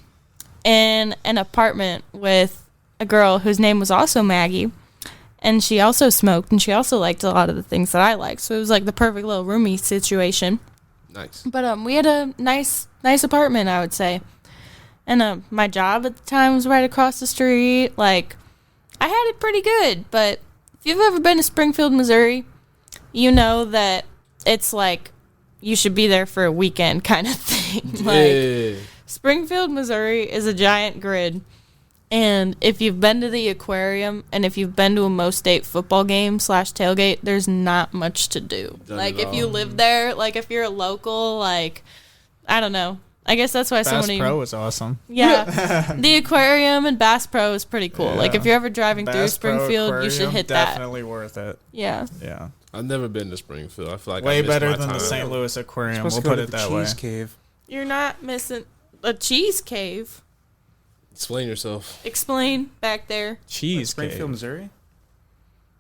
in an apartment with a girl whose name was also Maggie, and she also smoked and she also liked a lot of the things that I liked. So it was like the perfect little roomie situation. Nice. But we had a nice apartment, I would say. And my job at the time was right across the street. Like, I had it pretty good. But if you've ever been to Springfield, Missouri, you know that it's like you should be there for a weekend kind of thing. Like, Springfield, Missouri is a giant grid. And if you've been to the aquarium and if you've been to a Most State football game / tailgate, there's not much to do. Like, if you live there, like, if you're a local, like, I don't know. I guess that's why so many... Bass Pro is awesome. Yeah. The aquarium and Bass Pro is pretty cool. Yeah. Like, if you're ever driving through Bass Pro Springfield, you should hit that. Definitely worth it. Yeah. Yeah. I've never been to Springfield. I feel like Way I missed better my than time. the St. Louis Aquarium. Supposed We'll to go put to it the that way. cheese cave. You're not missing a cheese cave. Explain yourself. Explain back there. Cheese Springfield, cave. Missouri.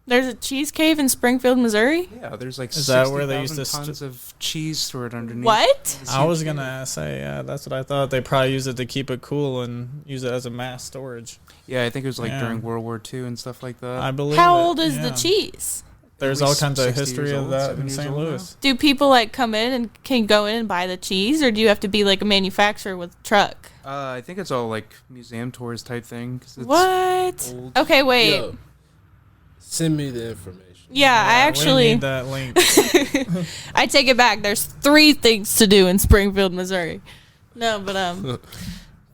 There's a cheese cave in Springfield, Missouri? Yeah, there's like Is that where they used to tons of cheese stored underneath. What? I was gonna say, yeah, that's what I thought. They probably use it to keep it cool and use it as a mass storage. Yeah, I think it was like Yeah. during World War II and stuff like that. I believe. How it, old is the yeah. cheese? There's At all least kinds of 60 history years of old, that 7 in years St. old now. Louis. Do people like come in and can go in and buy the cheese, or do you have to be like a manufacturer with a truck? I think it's all like museum tours type thing. 'Cause it's What? old. Okay, wait. Yo, send me the information. Yeah, I We actually need that link. I take it back. There's 3 things to do in Springfield, Missouri. No, but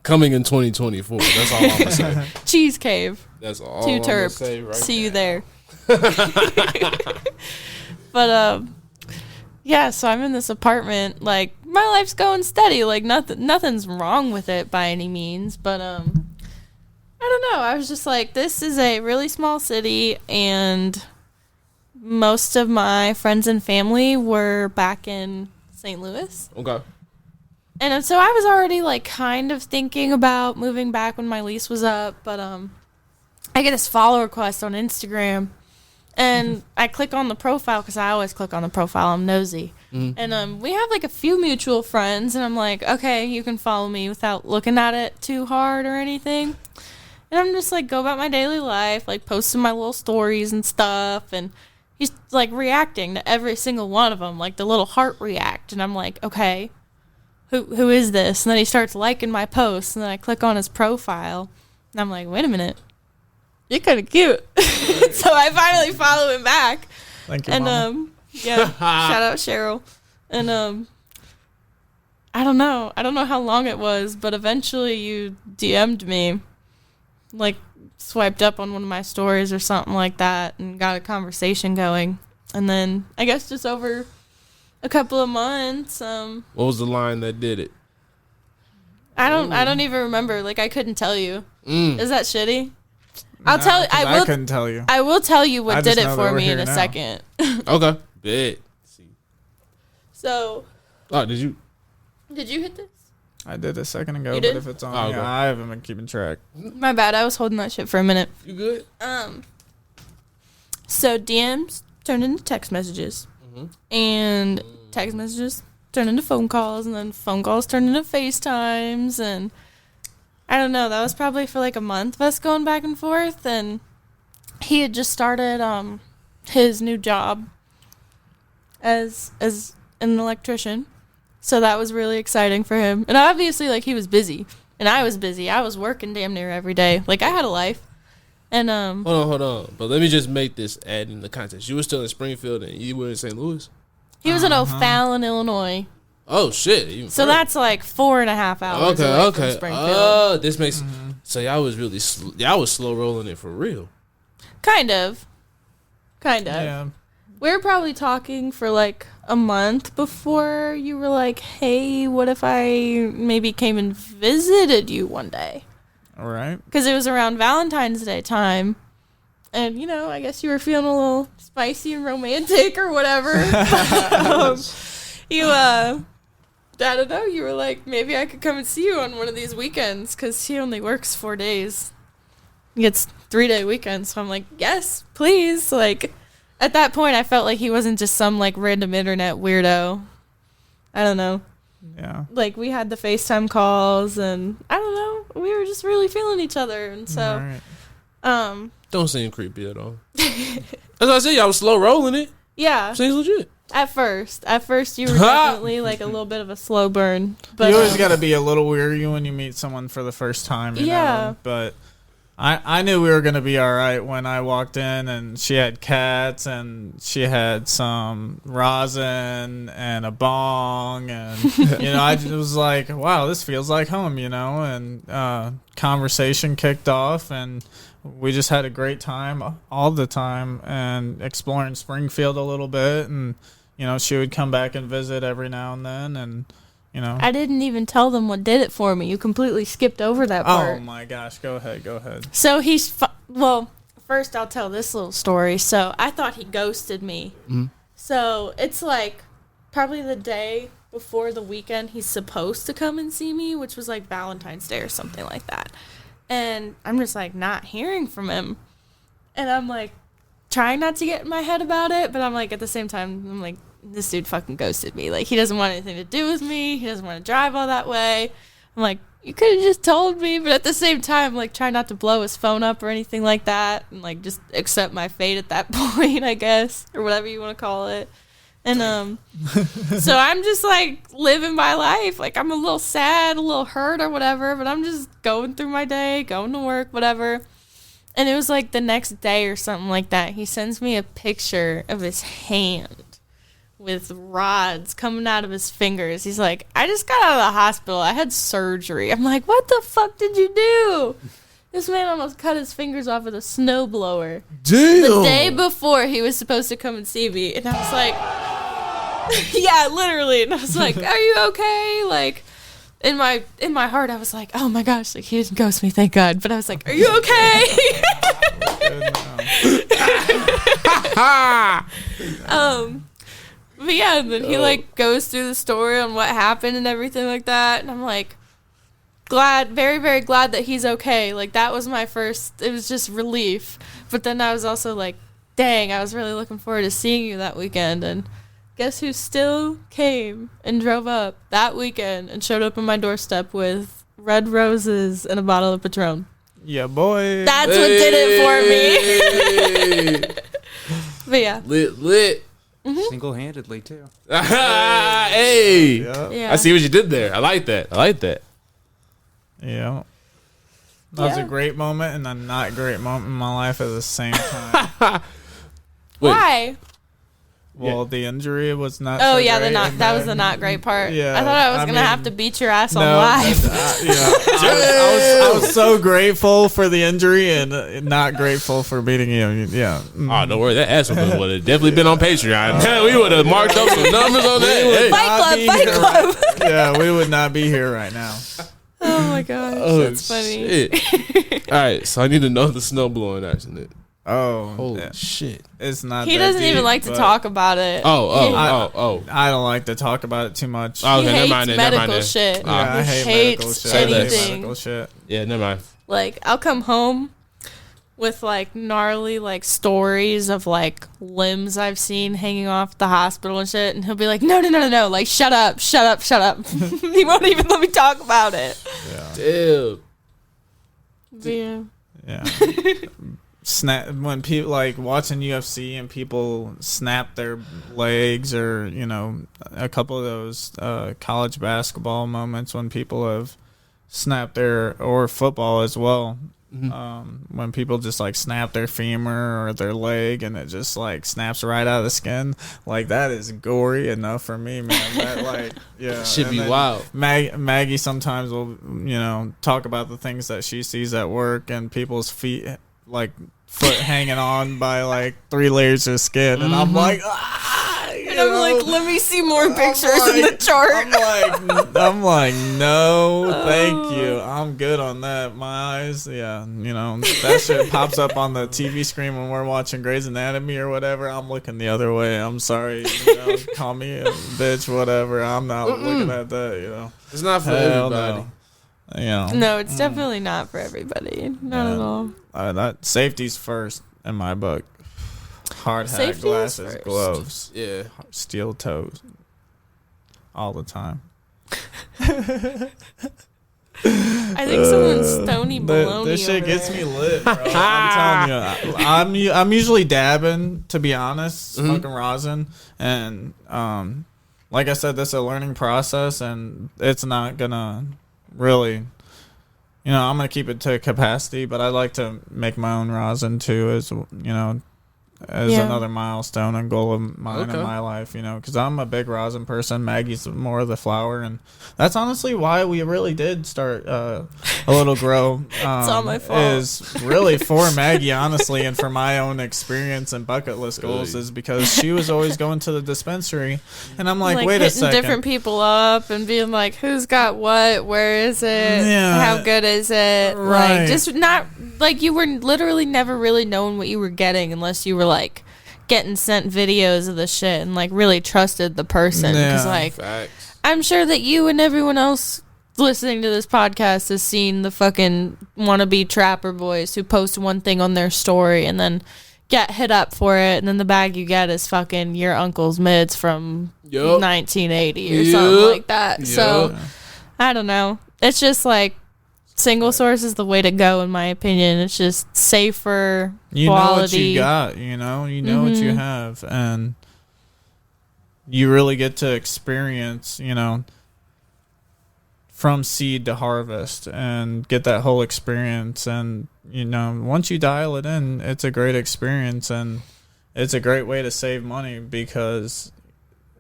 Coming in 2024. That's all I'm gonna say. Cheese Cave. That's all Too I'm gonna Terp. say right See you now. there. But yeah, so I'm in this apartment. Like, my life's going steady. Like, nothing's wrong with it by any means. But I don't know. I was just like, this is a really small city, and most of my friends and family were back in St. Louis. Okay. And so I was already like kind of thinking about moving back when my lease was up, but I get this follow request on Instagram, and I click on the profile because I always click on the profile. I'm nosy, and we have like a few mutual friends, and I'm like, okay, you can follow me without looking at it too hard or anything. And I'm just like, go about my daily life, like posting my little stories and stuff, and he's like reacting to every single one of them, like the little heart react, and I'm like, okay. Who is this? And then he starts liking my posts, and then I click on his profile, and I'm like, wait a minute, you're kind of cute. So I finally follow him back, Thank you, and Mama. yeah, shout out Cheryl, and I don't know how long it was, but eventually you DM'd me, like swiped up on one of my stories or something like that, and got a conversation going, and then I guess just over a couple of months. What was the line that did it? I don't even remember. Like, I couldn't tell you. Mm. Is that shitty? I'll tell you. I couldn't tell you. I will tell you what I did just it know that for we're me in here a now. second. Okay. Bet. See. So, Oh, did you? did you hit this? I did a second ago, You but did? if it's on, Oh, okay. I haven't been keeping track. My bad. I was holding that shit for a minute. You good? So DMs turned into text messages, and text messages turned into phone calls, and then phone calls turned into FaceTimes, and I don't know. That was probably for like a month of us going back and forth, and he had just started his new job as an electrician, so that was really exciting for him. And obviously, like, he was busy, and I was busy. I was working damn near every day. Like, I had a life. And Hold on. But let me just make this add in the context. You were still in Springfield and you were in St. Louis? he was in O'Fallon, Illinois. Oh, shit. Even So further. that's like 4.5 hours away from Springfield. Oh, this makes... So y'all was really... y'all was slow rolling it for real. Kind of. Yeah. We were probably talking for like a month before you were like, hey, what if I maybe came and visited you one day? All right. Because it was around Valentine's Day time. And, you know, I guess you were feeling a little spicy and romantic or whatever. There I don't know. You were like, maybe I could come and see you on one of these weekends because he only works 4 days. He gets 3-day weekends. So I'm like, yes, please. Like, at that point, I felt like he wasn't just some like random internet weirdo. I don't know. Yeah. Like, we had the FaceTime calls, and I don't know. We were just really feeling each other, and so, Don't seem creepy at all. As I said, y'all was slow rolling it. Yeah. Seems legit. At first, you were definitely like a little bit of a slow burn. But you always got to be a little weary when you meet someone for the first time. You know? But I knew we were going to be all right when I walked in, and she had cats, and she had some rosin and a bong, and you know, I was like, wow, this feels like home, you know. And conversation kicked off, and we just had a great time all the time, and exploring Springfield a little bit, and you know, she would come back and visit every now and then, and you know. I didn't even tell them what did it for me. You completely skipped over that part. Oh my gosh, go ahead. So well, first I'll tell this little story. So I thought he ghosted me. Mm-hmm. So it's like probably the day before the weekend he's supposed to come and see me, which was like Valentine's Day or something like that. And I'm just like not hearing from him. And I'm like trying not to get in my head about it, but I'm like at the same time, I'm like, this dude fucking ghosted me. Like, he doesn't want anything to do with me. He doesn't want to drive all that way. I'm like, you could have just told me. But at the same time, like, try not to blow his phone up or anything like that. And, like, just accept my fate at that point, I guess. Or whatever you want to call it. And, so I'm just, like, living my life. Like, I'm a little sad, a little hurt or whatever. But I'm just going through my day, going to work, whatever. And it was, like, the next day or something like that. He sends me a picture of his hand with rods coming out of his fingers. He's like, I just got out of the hospital. I had surgery. I'm like, what the fuck did you do? This man almost cut his fingers off with a snowblower. Damn. The day before he was supposed to come and see me. And I was like, yeah, literally. And I was like, are you okay? Like, in my heart, I was like, oh my gosh, like, he didn't ghost me, thank God. But I was like, are you okay? But yeah, and then he like goes through the story on what happened and everything like that, and I'm like very, very glad that he's okay. Like, that was my first, it was just relief. But then I was also like, dang, I was really looking forward to seeing you that weekend. And guess who still came and drove up that weekend and showed up on my doorstep with red roses and a bottle of Patron. Yeah, boy. That's what did it for me. But yeah. Lit. Mm-hmm. Single-handedly, too. Hey. Yeah. I see what you did there. I like that. Yeah. That was a great moment and a not great moment in my life at the same time. Why? Well, the injury was not. Oh so yeah, great, that was the not great part. Yeah, I thought I was gonna have to beat your ass on live. I was so grateful for the injury and not grateful for beating you. Yeah. Oh, don't worry, that ass would have definitely been on Patreon. We would have marked up some numbers on that. Hey. Fight Club. Yeah, we would not be here right now. Oh my gosh, that's funny. Shit. All right, so I need to know the snow blowing accident. Oh, holy shit! It's not. He doesn't even like to talk about it. I don't like to talk about it too much. He hates medical shit. Yeah, I hate medical shit. Anything. Yeah, never mind. Like, I'll come home with like gnarly like stories of like limbs I've seen hanging off the hospital and shit, and he'll be like, no, like shut up. He won't even let me talk about it. Yeah. Damn. Yeah. Snap when people like watching UFC and people snap their legs, or you know, a couple of those college basketball moments when people have snapped or football as well. Mm-hmm. When people just like snap their femur or their leg and it just like snaps right out of the skin, like that is gory enough for me, man. That like, yeah, should be wild. Maggie sometimes will, you know, talk about the things that she sees at work and people's feet, like foot hanging on by like 3 layers of skin, and I'm like, And I'm like, let me see more pictures in the chart. I'm like, no, thank you. I'm good on that. My eyes, yeah, that shit pops up on the TV screen when we're watching Grey's Anatomy or whatever. I'm looking the other way. I'm sorry, call me a bitch, whatever. I'm not looking at that, It's not for everybody. No, it's definitely not for everybody. Not at all. That safety's first in my book. Hard hat, Safety glasses, first. gloves, Yeah. steel toes, all the time. I think someone's stony baloney. This shit over gets there. me lit, bro. I'm telling you, I'm usually dabbing, to be honest, smoking rosin, and like I said, this is a learning process, and it's not gonna really, I'm gonna keep it to capacity, but I like to make my own rosin too, as another milestone and goal of mine in my life, because I'm a big rosin person. Maggie's more of the flower, and that's honestly why we really did start a little grow. It's all my fault. Is really for Maggie, honestly, and for my own experience and bucket list goals, is because she was always going to the dispensary, and I'm like wait a second. Different people up and being like, who's got what? Where is it? How good is it? Right. Like, just not like you were literally never really knowing what you were getting unless you were like getting sent videos of the shit and like really trusted the person. Because like, Facts. I'm sure that you and everyone else listening to this podcast has seen the fucking wannabe trapper boys who post one thing on their story and then get hit up for it, and then the bag you get is fucking your uncle's mids from 1980 or something like that. So I don't know. It's just like single source is the way to go, in my opinion. It's just safer, you quality. know what you got, you know what you have, and you really get to experience, from seed to harvest, and get that whole experience. And once you dial it in, it's a great experience, and it's a great way to save money, because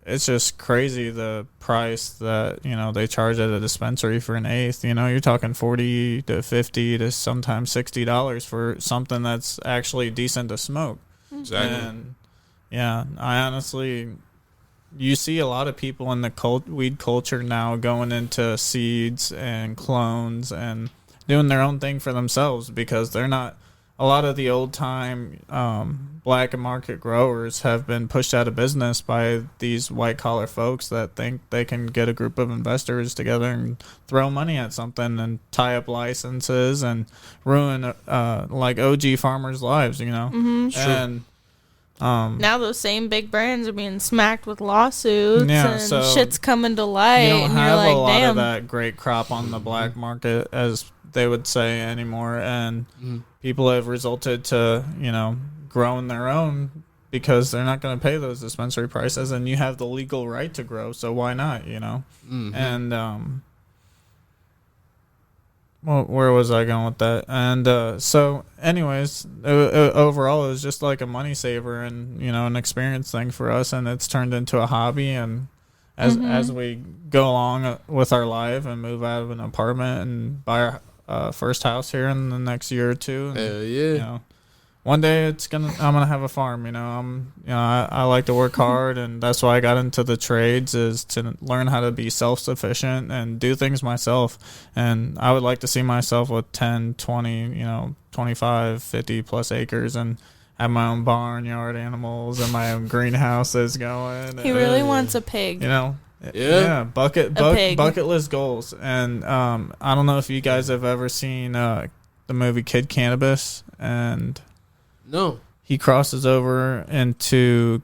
it's just crazy the price that they charge at a dispensary for an eighth. You're talking $40 to $50 to sometimes $60 for something that's actually decent to smoke. Exactly. And I honestly, you see a lot of people in the weed culture now going into seeds and clones and doing their own thing for themselves, because they're not. A lot of the old time black market growers have been pushed out of business by these white collar folks that think they can get a group of investors together and throw money at something and tie up licenses and ruin like OG farmers' lives, And now those same big brands are being smacked with lawsuits, and so shit's coming to light. you don't and have you're like, a lot damn. of that great crop on the black market, as they would say, anymore, and people have resulted to growing their own, because they're not going to pay those dispensary prices, and you have the legal right to grow, so why not? And well, where was I going with that? And so anyways, overall it was just like a money saver and an experience thing for us, and it's turned into a hobby. And as we go along with our life and move out of an apartment and buy our first house here in the next year or two, and, Hell yeah. one day I'm gonna have a farm. I like to work hard, and that's why I got into the trades, is to learn how to be self-sufficient and do things myself. And I would like to see myself with 10, 20, 25, 50 plus acres, and have my own barnyard animals and my own greenhouses going. He really wants a pig. Bucket list goals. And I don't know if you guys have ever seen the movie Kid Cannabis, and No. he crosses over into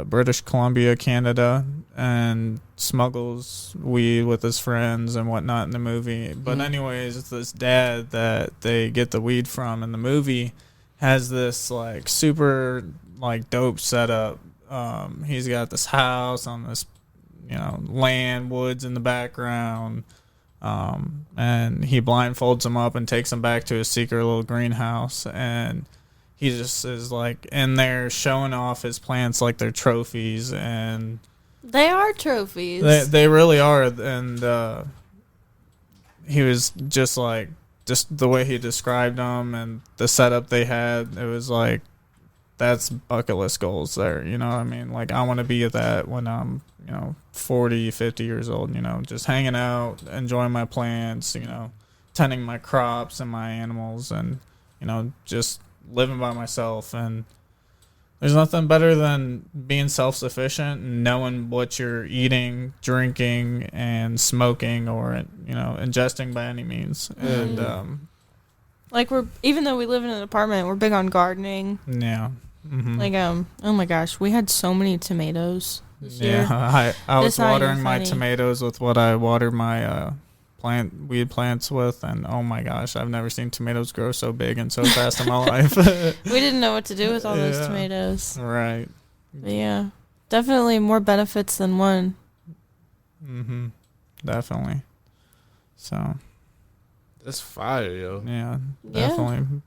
British Columbia, Canada, and smuggles weed with his friends and whatnot in the movie. But anyways, it's this dad that they get the weed from in the movie has this like super like dope setup. He's got this house on this land, woods in the background, and he blindfolds him up and takes him back to his secret little greenhouse, and he just is like in there showing off his plants like they're trophies, and They are trophies. they really are. And he was just the way he described them and the setup they had, it was like that's bucket list goals there. You know what I mean? Like, I want to be at that when I'm, 40, 50 years old, just hanging out, enjoying my plants, tending my crops and my animals, and, just living by myself. And there's nothing better than being self-sufficient and knowing what you're eating, drinking, and smoking, or, ingesting by any means. And, like, even though we live in an apartment, we're big on gardening. yeah. Mm-hmm. Like, oh my gosh, we had so many tomatoes this year. I was It's not even watering my funny. tomatoes with what I water my weed plants with, and oh my gosh, I've never seen tomatoes grow so big and so fast in my life. We didn't know what to do with all those Yeah. tomatoes. Right. But yeah, definitely more benefits than one. Mm-hmm. Definitely. So That's fire, yo. yeah, Yeah. definitely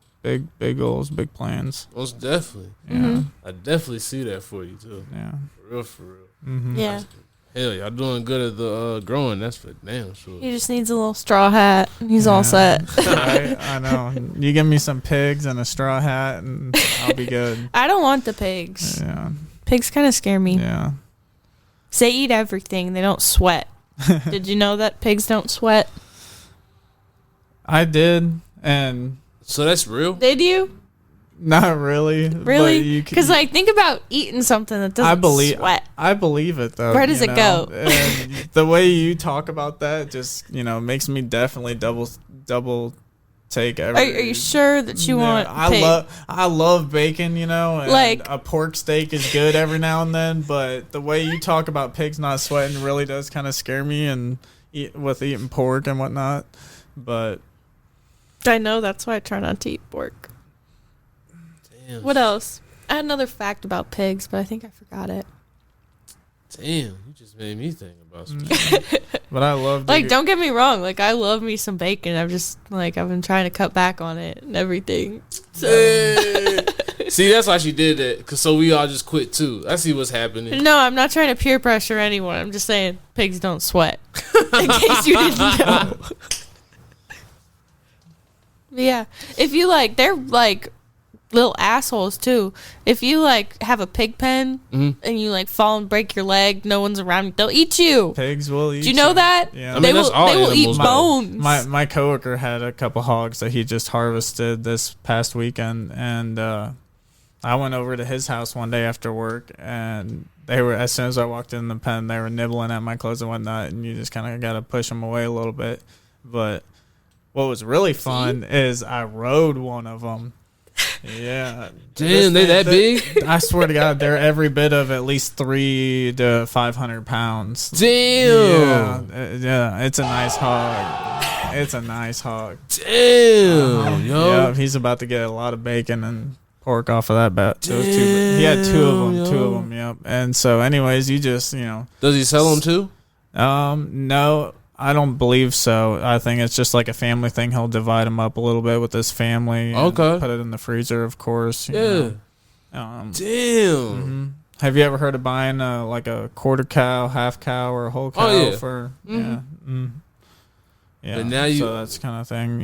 big goals, big plans. Most definitely. Yeah. Mhm. I definitely see that for you too. Yeah. For real, for real. Mm-hmm. Yeah. Hell, y'all doing good at the growing. That's for damn sure. He just needs a little straw hat. He's all Yeah. set. Right? I know. You give me some pigs and a straw hat, and I'll be good. I don't want the pigs. Yeah. Pigs kind of scare me. Yeah. They eat everything. They don't sweat. Did you know that pigs don't sweat? I did, and So that's real. Did you? not really. but Really? you Because, like, think about eating something that doesn't sweat. I believe it though. Where does it go? And the way you talk about that just makes me definitely double take Are every. you sure that you want pig? I love bacon, and Like- a pork steak is good every now and then, but the way you talk about pigs not sweating really does kind of scare me, and with eating pork and whatnot. But I know, that's why I try not to eat pork. Damn. What else? I had another fact about pigs, but I think I forgot it. Damn, you just made me think about some. but I love Like, don't get me wrong. Like, I love me some bacon. I've been trying to cut back on it and everything. So, See, that's why she did that. Cause so we all just quit too. I see what's happening. no, I'm not trying to peer pressure anyone. I'm just saying pigs don't sweat. In case you didn't know. But yeah, if you they're little assholes too. If you have a pig pen and you fall and break your leg, no one's around, they'll eat you. pigs will eat. Do you know that? Yeah. I mean, that's all they will eat animals do. bones. My coworker had a couple hogs that he just harvested this past weekend, and I went over to his house one day after work, and they were, as soon as I walked in the pen, they were nibbling at my clothes and whatnot, and you just kind of got to push them away a little bit. But what was really fun is I rode one of them. Yeah. Damn, they that big? I swear to God, they're every bit of at least 300 to 500 pounds. Damn. Yeah, it's a nice hog. It's a nice hog. Damn, yo. Yeah, he's about to get a lot of bacon and pork off of that bat. He had two of them, yep. And so anyways, you just, Does he sell them too? no, I don't believe so. I think it's just like a family thing. He'll divide them up a little bit with his family. And Okay. put it in the freezer, of course. you Yeah. know. Damn. Mhm. Have you ever heard of buying like a quarter cow, half cow, or a whole cow yeah. for? Mhm. Yeah. Mm. Yeah. But now so that's kind of thing,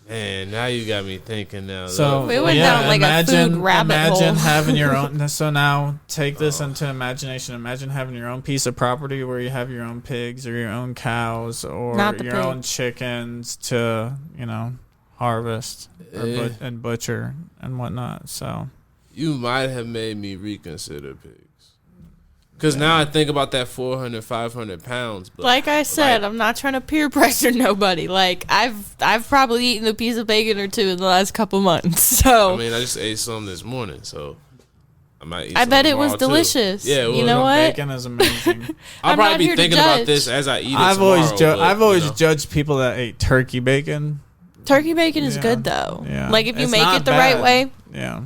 Man, now you got me thinking now. So We went down, a food rabbit imagine hole. having your own. So now take this into imagination. Imagine having your own piece of property where you have your own pigs or your own cows or Not the your own chickens to harvest Yeah. and butcher and whatnot. So You might have made me reconsider pigs. Because now I think about that 400, 500 pounds. But Like I said, I'm not trying to peer pressure nobody. I've probably eaten a piece of bacon or two in the last couple months. So I mean, I just ate some this morning, so I might eat I some bet it was tomorrow, too. delicious. Yeah, it was. You know what? bacon is amazing. I'll I'm not probably here be to thinking about judge. this as I eat it I've tomorrow. always judged people that ate turkey bacon. Turkey bacon is Yeah. good though. Yeah. Like if you It's make not it the bad. right way. Yeah.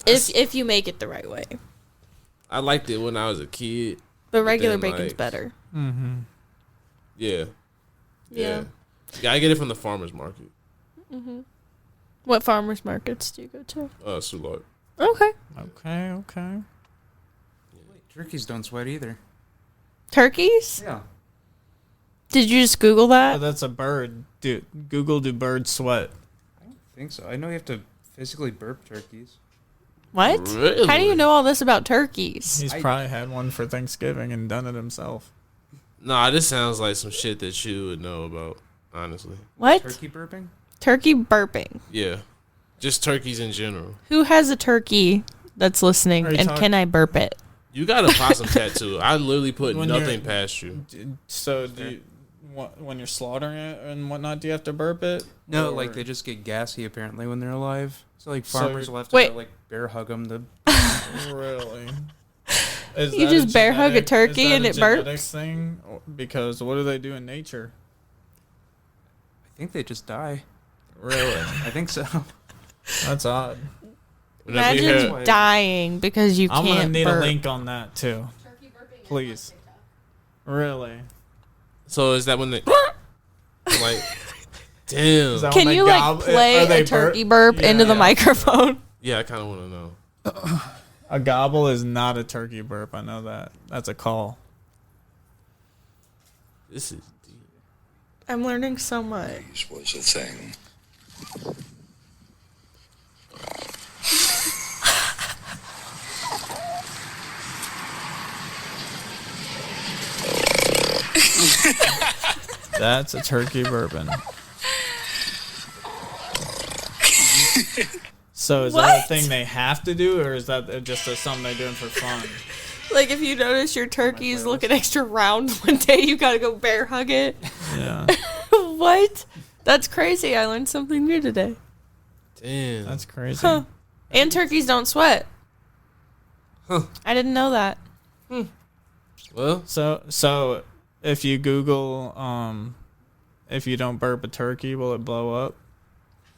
If you make it the right way. I liked it when I was a kid. But regular then, bacon's better. Mm-hmm. Yeah. Yeah. Yeah, I get it from the farmer's market. What farmers markets do you go to? Soulard. Okay. Okay. Turkeys don't sweat either. Turkeys? Yeah. Did you just Google Oh, that? that's a bird. Dude, Google, do birds sweat? I don't think so. I know you have to physically burp turkeys. What? Really? How do you know all this about turkeys? He's probably had one for Thanksgiving and done it himself. Nah, this sounds like some shit that you would know about, honestly. What? Turkey burping? Turkey burping. Yeah. Just turkeys in general. Who has a turkey that's listening, Are you and talk- can I burp it? You got a possum tattoo. I literally put When nothing you're- past you. So when you're slaughtering it and whatnot, do you have to burp it? No, Or- like they just get gassy apparently when they're alive. So like So farmers will have to Wait. go, like bear hug them to. Really? Is You that just bear hug a genetic- turkey is that and a it burps? genetics thing? Because what do they do in nature? I think they just die. Really? I think so. That's odd. Whenever you Imagine hear- dying because you I'm can't gonna need burp. a link on that too. Please. Really? So is that when they like? Damn. Is that Can when they you like gob- play are they a turkey burp into the Yeah. microphone? Yeah, I kind of want to know. A gobble is not a turkey burp. I know that. That's a call. This is deep. I'm learning so much. This was a thing. That's a turkey bourbon. So is that a What? thing they have to do, or is that just something they're doing for fun? Like if you notice your turkey's looking extra round one day, you gotta go bear hug it. Yeah, What? That's crazy. I learned something new today. Damn. that's crazy. Huh. And turkeys don't sweat. Huh. I didn't know that. Well, So if you Google, if you don't burp a turkey, will it blow up?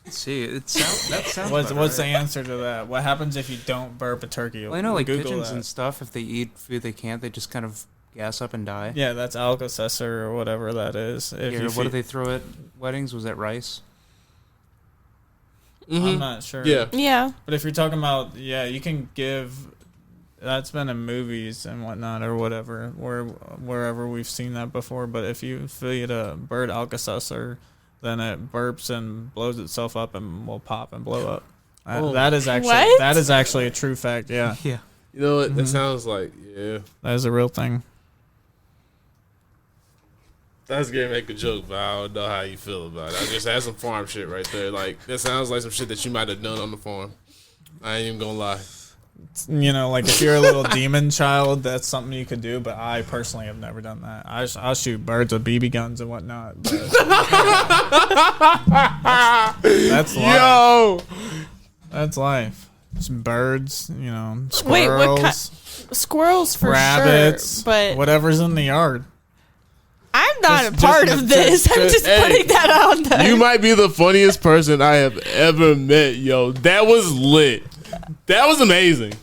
Let's see, that sounds. What's about the right. answer to that? What happens if you don't burp a turkey? Well, I know like Google pigeons that. and stuff. If they eat food they can't, they just kind of gas up and die. Yeah, that's Alka-Seltzer or whatever that is. If Yeah, you what do feed- they throw at weddings? Was that rice? I'm not sure. yeah. Yeah. But if you're talking about, yeah, you can give. That's been in movies and whatnot or whatever, wherever we've seen that before. But if you feed a bird Alka-Seltzer, then it burps and blows itself up and will pop and blow up. Oh. That is actually What? that is actually a true fact. Yeah, Yeah. You know what? That sounds like that is a real thing. I was gonna make a joke, but I don't know how you feel about it. I just had some farm shit right there. Like that sounds like some shit that you might have done on the farm. I ain't even gonna lie. You know, like if you're a little demon child, that's something you could do. But I personally have never done that. I'll shoot birds with BB guns and whatnot. But that's life. Yo, That's life. Just birds, you know, Wait, squirrels, what Squirrels for rabbits, sure, but whatever's in the yard. I'm not Just- a part just- of this. I'm just- just hey, putting that out there. you might be the funniest person I have ever met. Yo, that was lit. That was amazing.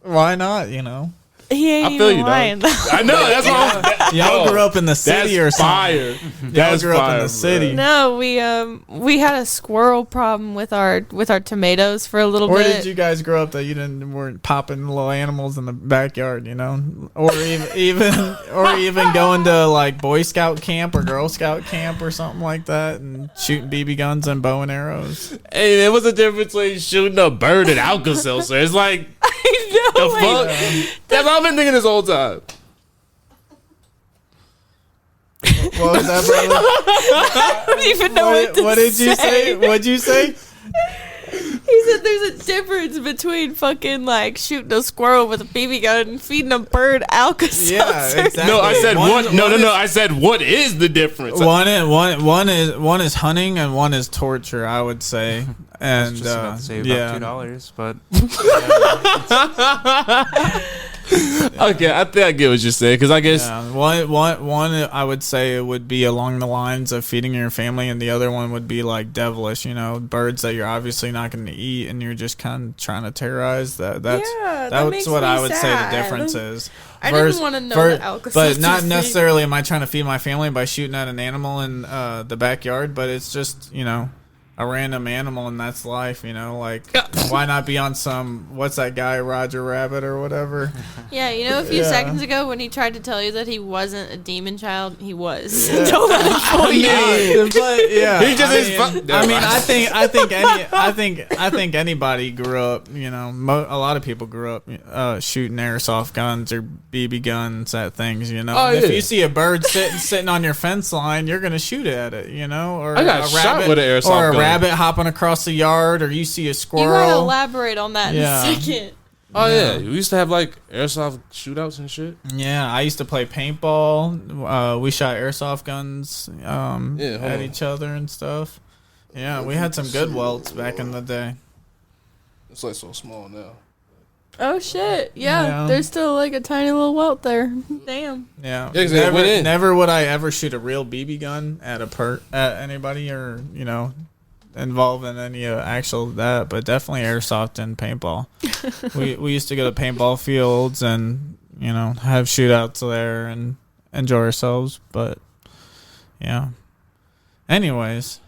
Why not? You know, He ain't I feel even you, lying. dog. I know that's what y'all grew up in the That's city or something. fire. Y'all That's grew up in fire, the city. No, we had a squirrel problem with our tomatoes for a little Where bit. did you guys grow up that you weren't popping little animals in the backyard? You know, or even going to like Boy Scout camp or Girl Scout camp or something like that and shooting BB guns and bow and arrows. Hey, there was a difference between shooting a bird and Alka-Seltzer. It's like I know. the fuck. That's what I've been thinking this whole time. What was that, brother? I don't even know What did you say? What'd you say? He said there's a difference between fucking like shooting a squirrel with a BB gun and feeding a bird Alka-Seltzer. Yeah, exactly. No, I said One- what? No, one no, is- no. I said what is the difference? One is hunting and one is torture, I would say. I And was just about to say about yeah, $2, but Okay, I think I get what you're saying because I guess yeah. One I would say it would be along the lines of feeding your family, and the other one would be like devilish. You know, birds that you're obviously not going to eat, and you're just kind of trying to terrorize. That's makes what me I would say the sad. difference is. I didn't want to know the Alka-Seltzer but not thing. necessarily am I trying to feed my family by shooting at an animal in the backyard. But it's just, you know, a random animal and that's life, you know, like why not be on some, what's that guy, Roger Rabbit or whatever? Yeah, you know, a few seconds ago when he tried to tell you that he wasn't a demon child, he was. Don't let him fool you. But yeah, He just is I think anybody grew up, you know, a lot of people grew up shooting airsoft guns or BB guns at things, you know. Oh, If yeah. you see a bird sitting on your fence line, you're gonna shoot at it, you know. Or I got shot with an airsoft or a gun. rabbit hopping across the yard, or you see a You squirrel. gotta elaborate on that in a second. Oh yeah, we used to have like airsoft shootouts and shit. Yeah, I used to play paintball. We shot airsoft guns at each other and stuff. Yeah, we had some good welts back in the day. It's like so small now. Oh shit! Yeah, there's still like a tiny little welt there. Damn. Yeah, Yeah, 'cause they went in. never would I ever shoot a real BB gun at at anybody, or you know, involved in any actual that, but definitely airsoft and paintball. we used to go to paintball fields and you know have shootouts there and enjoy ourselves. But yeah. Anyways.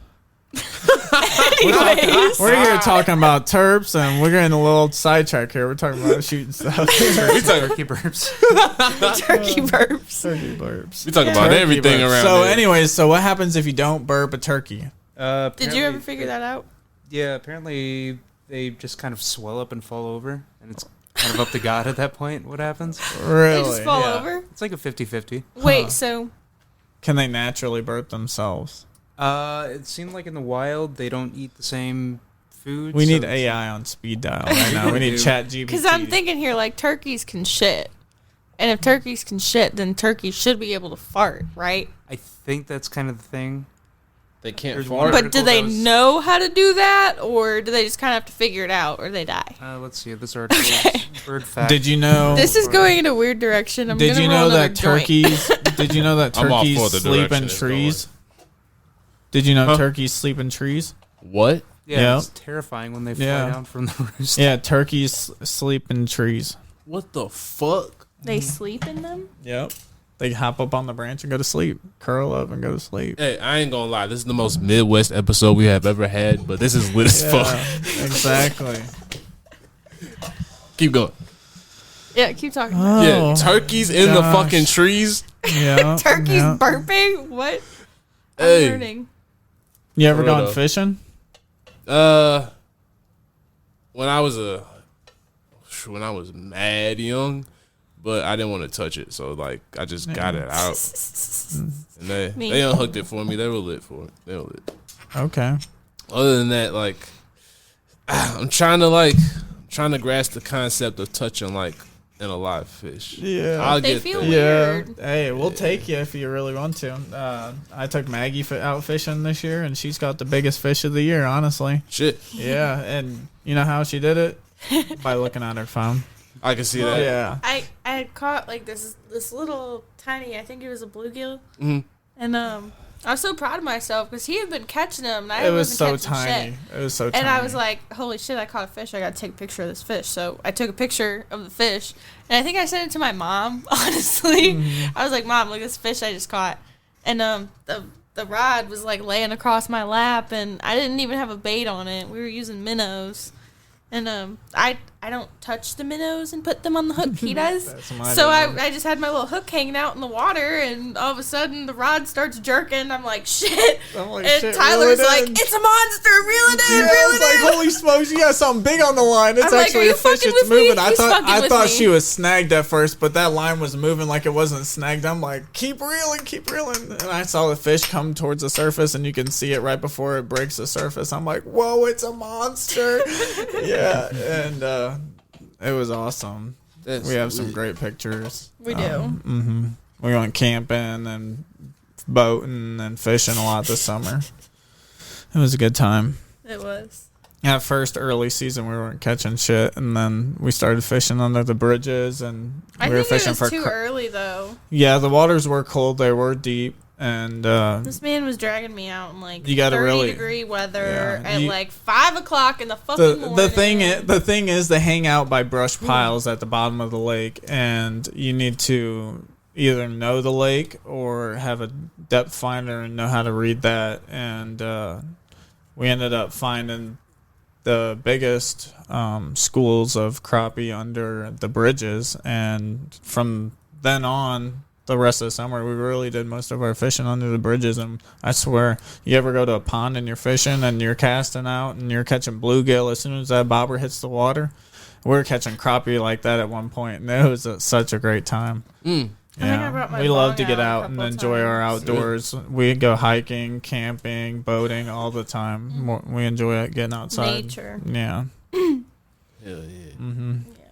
We're here talking about terps, and we're getting a little sidetrack here. We're talking about shooting stuff. Turkey burps. Turkey burps. Turkey burps. We talk about Turkey everything burps. around. So, here. anyways, so what happens if you don't burp a turkey? Did you ever figure that out? Yeah, apparently they just kind of swell up and fall over, and it's kind of up to God at that point what happens. Really? They just fall Yeah. over? It's like a 50-50. Wait, so Can they naturally burp themselves? It seemed like in the wild they don't eat the same food. We so need it's- AI on speed dial right now. We need chat GPT. because I'm thinking here, like, turkeys can shit. And if turkeys can shit, then turkeys should be able to fart, right? I think that's kind of the thing. They can't There's fart. one- But do article they that was- know how to do that? Or do they just kind of have to figure it out or they die? Let's see. This article is bird fact. Did you know? This is going in a weird direction. I'm Did gonna you roll know another that joint. turkeys? Did you know that I'm all turkeys for the sleep direction in it's trees? Did you know Huh? turkeys sleep in trees? What? Yeah, Yeah. it's terrifying when they fly Yeah. down from the roost. Yeah, turkeys sleep in trees. What the fuck? They sleep in them? Yep. They hop up on the branch and go to sleep. Curl up and go to sleep. Hey, I ain't gonna lie. This is the most Midwest episode we have ever had, but this is lit as fuck. Exactly. Keep going. Yeah, keep talking. Yeah, turkeys in the gosh. fucking trees. Yeah. Turkeys yeah. burping? What? I'm Hey. learning. You ever For real gone though. fishing? When I was mad young, but I didn't want to touch it, so like I just got it out, and they unhooked it for me. They were lit for it. They were lit. Okay. Other than that, like I'm trying to grasp the concept of touching like an alive fish. Yeah. I'll They get feel there. weird. Hey, we'll take you if you really want to. I took Maggie out fishing this year, and she's got the biggest fish of the year, honestly. Shit, Yeah, and you know how she did it? By looking at her phone. I can see that. Yeah. I had caught like this little tiny, I think it was a bluegill, Mhm. and I was so proud of myself because he had been catching them and I It was wasn't so catching tiny. shit. It was so tiny. And I was like, holy shit, I caught a fish. I got to take a picture of this fish. So I took a picture of the fish. And I think I sent it to my mom, honestly. Mm-hmm. I was like, Mom, look at this fish I just caught. And the rod was like laying across my lap. And I didn't even have a bait on it. We were using minnows. And I don't touch the minnows and put them on the hook. He does. That's my So business. I just had my little hook hanging out in the water, and all of a sudden the rod starts jerking. I'm like, shit. I'm like, And shit, Tyler's reel it like, in. it's a monster. Reel it in. Yeah, Reel I was it in. like, holy smokes, you got something big on the line. It's I'm like, actually are you a fish. fucking It's with me? moving. I He's fucking thought with she me. was snagged at first, but that line was moving like it wasn't snagged. I'm like, keep reeling. And I saw the fish come towards the surface, and you can see it right before it breaks the surface. I'm like, whoa, it's a monster. Yeah, and it was awesome. That's We have some lit. great pictures. We do. Mm-hmm. We went camping and boating and fishing a lot this summer. It was a good time. It was. At first, early season, we weren't catching shit, and then we started fishing under the bridges, and I we were think it fishing was for. too early, though. Yeah, the waters were cold; they were deep, and This man was dragging me out in like You gotta 30-degree weather Yeah, at you- like 5 o'clock in the fucking morning. the thing is, they hang out by brush piles at the bottom of the lake, and you need to either know the lake or have a depth finder and know how to read that, and we ended up finding the biggest schools of crappie under the bridges, and from then on, the rest of the summer, we really did most of our fishing under the bridges. And I swear, you ever go to a pond and you're fishing and you're casting out and you're catching bluegill as soon as that bobber hits the water? We were catching crappie like that at one point, and it was such a great time. I think I brought my we love bong to get out a out and couple enjoy our times. outdoors. We go hiking, camping, boating all the time. We enjoy it, getting outside. Nature. Yeah. Hell yeah. Mm-hmm. Yeah.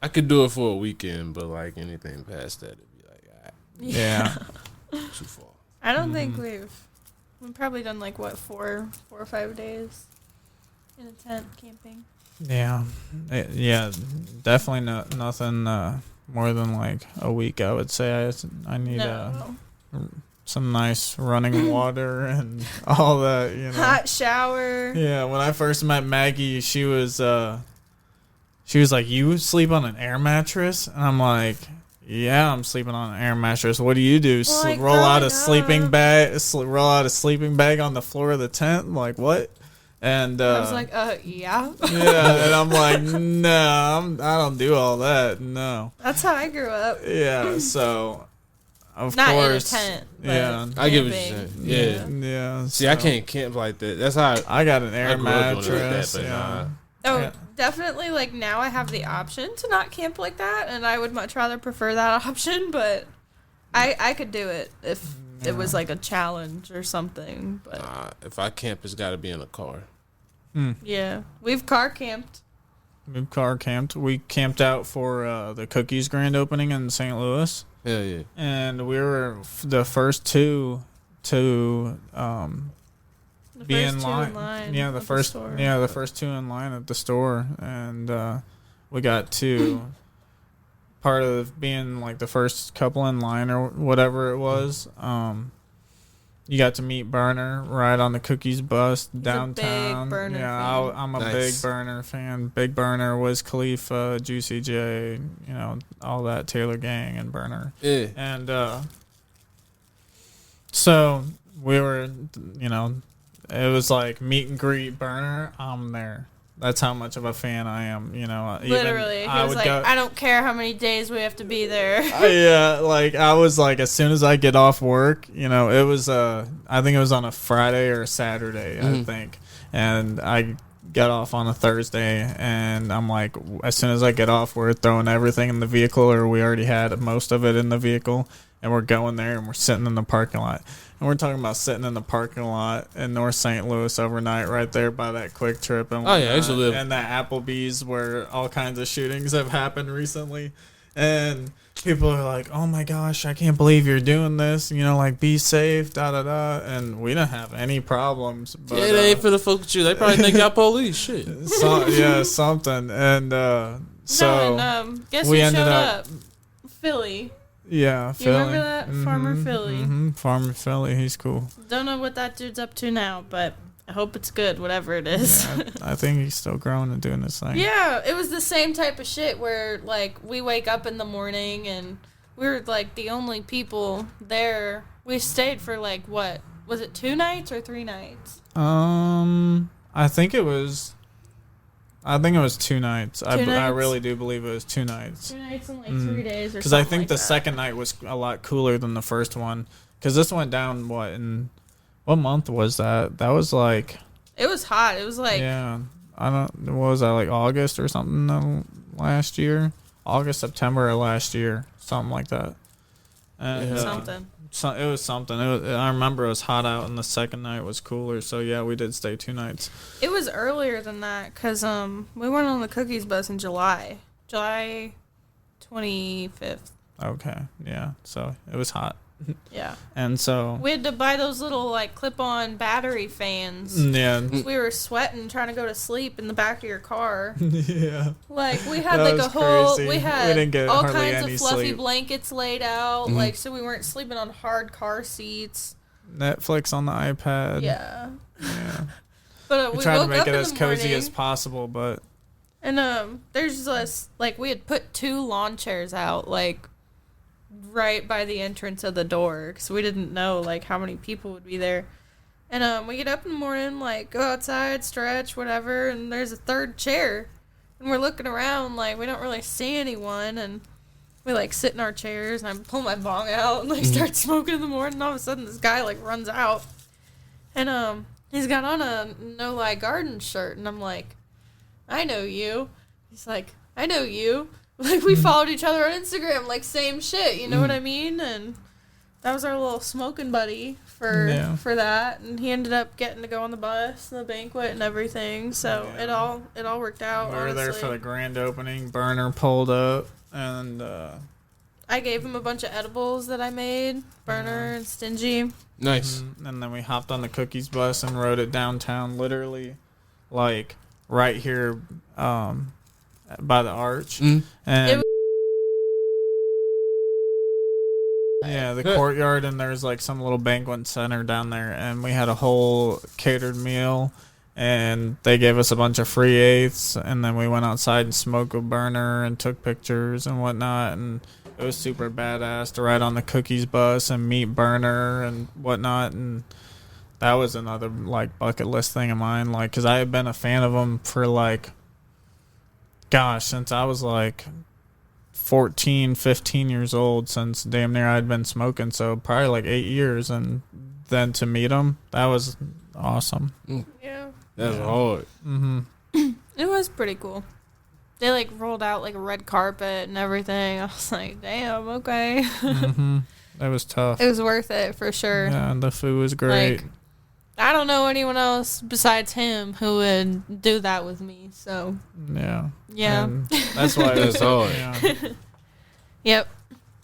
I could do it for a weekend, but like anything past that, it'd be like, Yeah. too far. I don't think we've probably done like 4 or 5 days in a tent camping. Yeah. Yeah. Definitely nothing more than like a week, I would say. I need some nice running water and all that, you know. Hot shower. Yeah, when I first met Maggie, she was like, "You sleep on an air mattress?" And I'm like, "Yeah, I'm sleeping on an air mattress. What do you do? Well, like, roll out a growing sleeping up- bag? Roll out a sleeping bag on the floor of the tent? I'm like, what?" And I was like, yeah. yeah, and I'm like, "No, I don't do all that. No." That's how I grew up. Yeah, so of Not course, in a tent. But yeah. I get what you're camping. saying. Yeah. yeah. See, I so can't camp like that. That's how I got an air I grew up doing it like that, mattress. but Yeah. Oh, Yeah. definitely. Like now, I have the option to not camp like that, and I would much rather prefer that option. But I could do it if it was like a challenge or something. But if I camp, it's got to be in a car. yeah, we've car camped. We car camped. We camped out for the Cookies grand opening in St. Louis, Hell yeah. and we were the first two to The be first in two line. Yeah, the of first. store. Yeah, the first two in line at the store, and we got to part of being like the first couple in line or whatever it was. You got to meet Berner right on the Cookies bus downtown. big Berner yeah, fan. I'm a Nice. big Berner fan. Big Berner, Wiz Khalifa, Juicy J, you know, all that Taylor Gang and Berner. Yeah. And so we were, you know, it was like meet and greet Berner. I'm there. That's how much of a fan I am. You know, Literally, he was like, I don't care how many days we have to be there. Yeah, like I was like, as soon as I get off work, you know, it was I think it was on a Friday or a Saturday, I think, and I got off on a Thursday, and I'm like, as soon as I get off, we're throwing everything in the vehicle, or we already had most of it in the vehicle, and we're going there, and we're sitting in the parking lot. And we're talking about sitting in the parking lot in North St. Louis overnight, right there by that Quick Trip and Oh, yeah, I used to live- and that Applebee's where all kinds of shootings have happened recently. And people are like, "Oh my gosh, I can't believe you're doing this. You know, like be safe, da da da." And we don't have any problems. But, Yeah, they ain't finna fuck with you. They probably think y'all police. Shit. yeah, something. And so no, and, guess we who ended showed up- up? Philly. yeah, You Philly. remember that? Farmer Philly. Farmer Philly, he's cool. Don't know what that dude's up to now, but I hope it's good, whatever it is. Yeah, I think he's still growing and doing his thing. Yeah, it was the same type of shit where, like, we wake up in the morning and we were, like, the only people there. We stayed for, like, what? Was it 2 nights or 3 nights? I think it was 2 nights. I nights? really do believe it was 2 nights. 2 nights and, like, 3 days or Because something I think like the that. second night was a lot cooler than the first one. Because this went down, what month was that? That was like, It was hot. It was, like, yeah, what was that, like August or something last year? August, September of last year, something like that. And, something. It was something. I remember it was hot out, and the second night was cooler. So yeah, we did stay 2 nights. It was earlier than that because we went on the Cookies bus in July 25th. Okay, yeah. So it was hot, Yeah. and so We had to buy those little, like, clip-on battery fans. yeah, We were sweating trying to go to sleep in the back of your car. yeah. Like, we had, That like, was a whole... crazy. We We had didn't get all hardly kinds any of fluffy sleep. blankets laid out, like, so we weren't sleeping on hard car seats. Netflix on the iPad. Yeah. Yeah. But We we tried to woke make up it in as the cozy morning, as possible, but and there's this, like, we had put 2 lawn chairs out, like, right by the entrance of the door, because we didn't know, like, how many people would be there. And we get up in the morning, like, go outside, stretch, whatever, and there's a third chair. And we're looking around, like, we don't really see anyone, and we, like, sit in our chairs, and I pull my bong out and, like, start smoking in the morning, and all of a sudden this guy, like, runs out. And, he's got on a No Lie Garden shirt, and I'm like, I know you. He's like, I know you. Like, we followed each other on Instagram, like, same shit, you know what I mean? And that was our little smoking buddy for that, and he ended up getting to go on the bus and the banquet and everything. So it all worked out. We were there for the grand opening. Berner pulled up, and I gave him a bunch of edibles that I made. Berner and Stingy. Nice. And then we hopped on the cookies bus and rode it downtown, literally, like right here, by the arch, and. Yeah, the courtyard, and there's like some little banquet center down there, and we had a whole catered meal, and they gave us a bunch of free eighths, and then we went outside and smoked with Berner and took pictures and whatnot, and it was super badass to ride on the cookies bus and meet Berner and whatnot, and that was another like bucket list thing of mine, like, because I had been a fan of them for like, gosh, since I was like 14, 15 years old, since damn near I'd been smoking, so probably like 8 years, and then to meet them, that was awesome. Yeah. That's hard. It was pretty cool. They, like, rolled out, like, a red carpet and everything. I was like, damn, okay. It was tough. It was worth it, for sure. Yeah, and the food was great. Like, I don't know anyone else besides him who would do that with me, so. Yeah. Yeah. That's why it was hard. Yeah. Yep.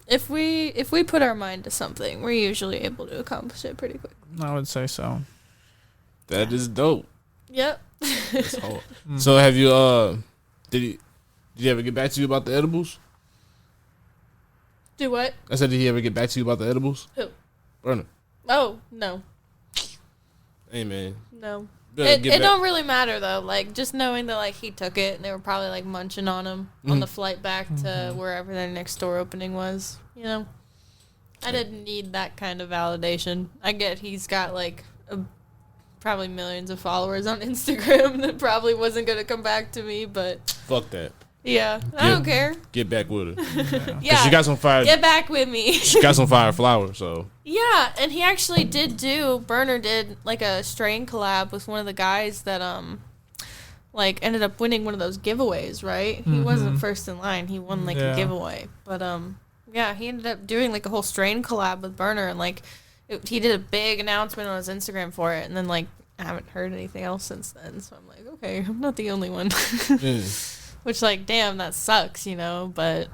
If we put our mind to something, we're usually able to accomplish it pretty quick. I would say so. That is dope. Yep. That's hard. So have you did he ever get back to you about the edibles? Do what? I said, did he ever get back to you about the edibles? Who? Berner. Oh, no. Hey, man. No. Better get It back. don't really matter, though. Like, just knowing that, like, he took it and they were probably, like, munching on him on the flight back to wherever their next store opening was, you know? I didn't need that kind of validation. I get he's got, like, probably millions of followers on Instagram that probably wasn't going to come back to me, but... Fuck that. Yeah, I don't care. Get back with her. Yeah, she got some fire. get back with me. She got some fire flowers, so. Yeah, and he actually Berner did, like, a strain collab with one of the guys that, like, ended up winning one of those giveaways, right? He wasn't first in line. He won, like, a giveaway. But, yeah, he ended up doing, like, a whole strain collab with Berner, and, like, he did a big announcement on his Instagram for it, and then, like, I haven't heard anything else since then, so I'm like, okay, I'm not the only one. Which, like, damn, that sucks, you know, but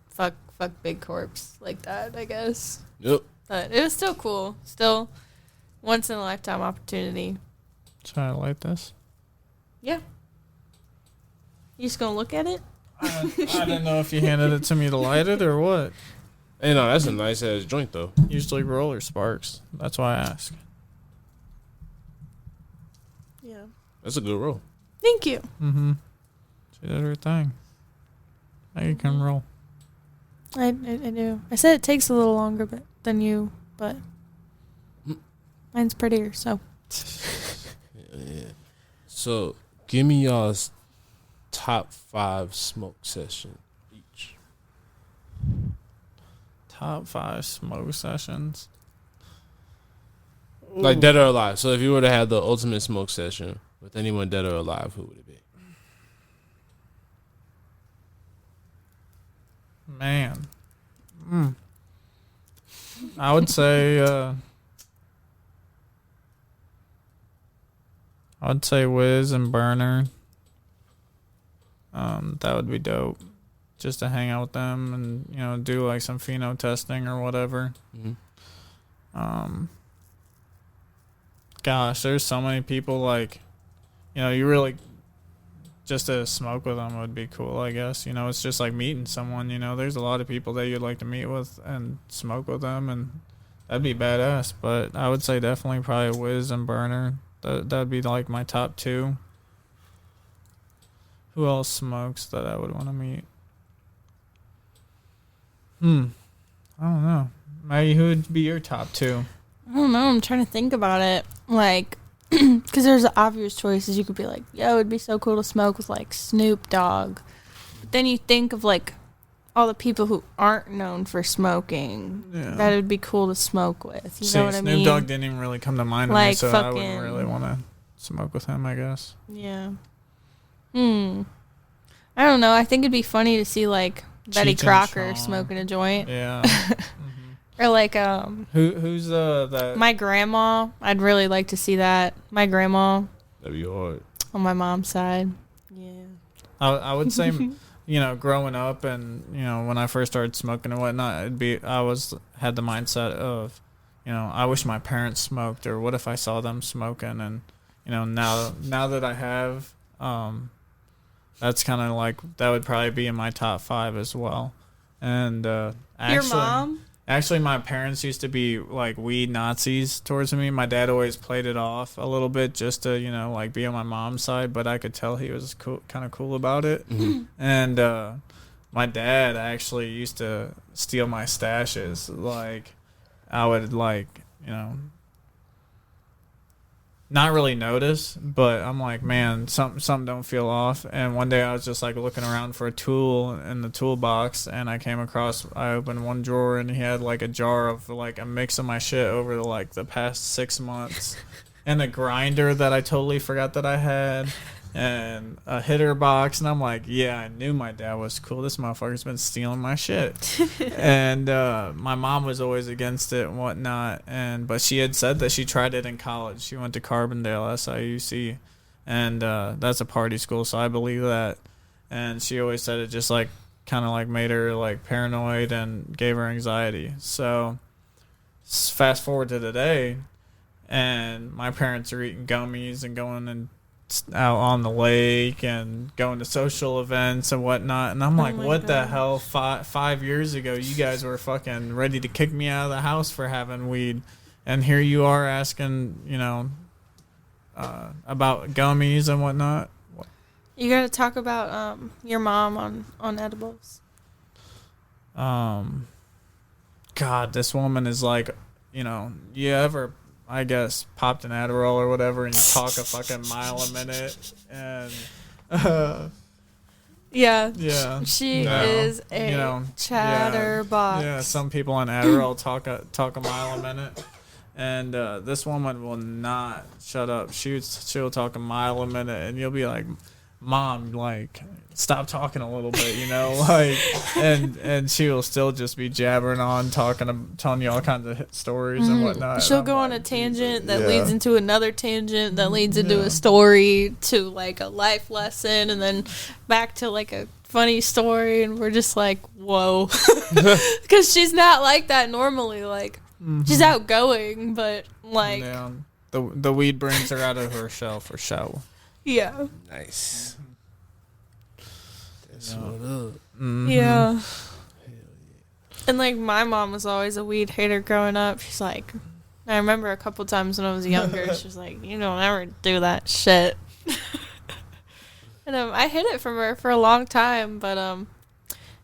fuck big corps like that, I guess. Yep. But it was still cool. Still once in a lifetime opportunity. Try to light this. Yeah. You just gonna look at it? I didn't know if you handed it to me to light it or what. Hey, no, that's a nice ass joint, though. Usually roller sparks. That's why I ask. Yeah. That's a good roll. Thank you. She did her thing. Now you can roll. I do. I said it takes a little longer than you, but mine's prettier, so. Yeah. So, give me y'all's top 5 smoke session each. Top 5 smoke sessions. Like dead or alive. So if you were to have the ultimate smoke session with anyone dead or alive, who would it be? Man. I would say Wiz and Berner. That would be dope. Just to hang out with them and, you know, do like some pheno testing or whatever. Gosh, there's so many people, like, you know, you really just to smoke with them would be cool, I guess. You know, it's just like meeting someone, you know. There's a lot of people that you'd like to meet with and smoke with them, and that'd be badass. But I would say definitely probably Wiz and Berner. That'd be like my top 2. Who else smokes that I would want to meet? I don't know. Maggie, who would be your top 2? I don't know. I'm trying to think about it. Like, because there's obvious choices. You could be like, yo, it'd be so cool to smoke with, like, Snoop Dogg. But then you think of, like, all the people who aren't known for smoking that it would be cool to smoke with. You know what I mean? Snoop Dogg didn't even really come to mind to me, so I wouldn't really want to smoke with him, I guess. Yeah. I don't know. I think it'd be funny to see, like, Betty Crocker smoking a joint. Yeah. Or, like, who's that? my grandma. I'd really like to see that. My grandma. That'd be hard. On my mom's side. Yeah. I would say, you know, growing up and, you know, when I first started smoking and whatnot, had the mindset of, you know, I wish my parents smoked, or what if I saw them smoking? And, you know, now that I have, that's kind of like, that would probably be in my top 5 as well. And Your mom? Actually, my parents used to be like weed Nazis towards me. My dad always played it off a little bit just to, you know, like be on my mom's side, but I could tell he was kind of cool about it. Mm-hmm. And my dad actually used to steal my stashes. Like, I would, like, you know, not really notice, but I'm like, man, something don't feel off. And one day I was just like looking around for a tool in the toolbox, and I opened one drawer, and he had like a jar of like a mix of my shit over the past 6 months, and a grinder that I totally forgot that I had, and a hitter box. And I'm like, yeah, I knew my dad was cool. This motherfucker's been stealing my shit. And my mom was always against it and whatnot, but she had said that she tried it in college. She went to Carbondale SIUC, and that's a party school, so I believe that. And she always said it just like kind of like made her like paranoid and gave her anxiety. So fast forward to today, and my parents are eating gummies and going and out on the lake and going to social events and whatnot, and I'm like, what the hell? 5 years ago you guys were fucking ready to kick me out of the house for having weed, and here you are asking, you know, about gummies and whatnot. You gotta talk about your mom on edibles. God, this woman is like, you know, you ever, I guess, popped an Adderall or whatever, and you talk a fucking mile a minute, and she is a chatterbox. Yeah, some people on Adderall talk a mile a minute, and this woman will not shut up. She'll talk a mile a minute, and you'll be like, Mom, like, stop talking a little bit, you know, like, and she will still just be jabbering on, telling you all kinds of stories and whatnot. She'll go on a tangent that leads into another tangent that leads into a story to like a life lesson, and then back to like a funny story, and we're just like, whoa, because she's not like that normally. Like, she's outgoing, but like, the weed brings her out of her shell for show. Yeah. Nice. That's what up. Mm-hmm. Yeah. And like, my mom was always a weed hater growing up. She's like, I remember a couple times when I was younger, she was like, you don't ever do that shit. And I hid it from her for a long time, but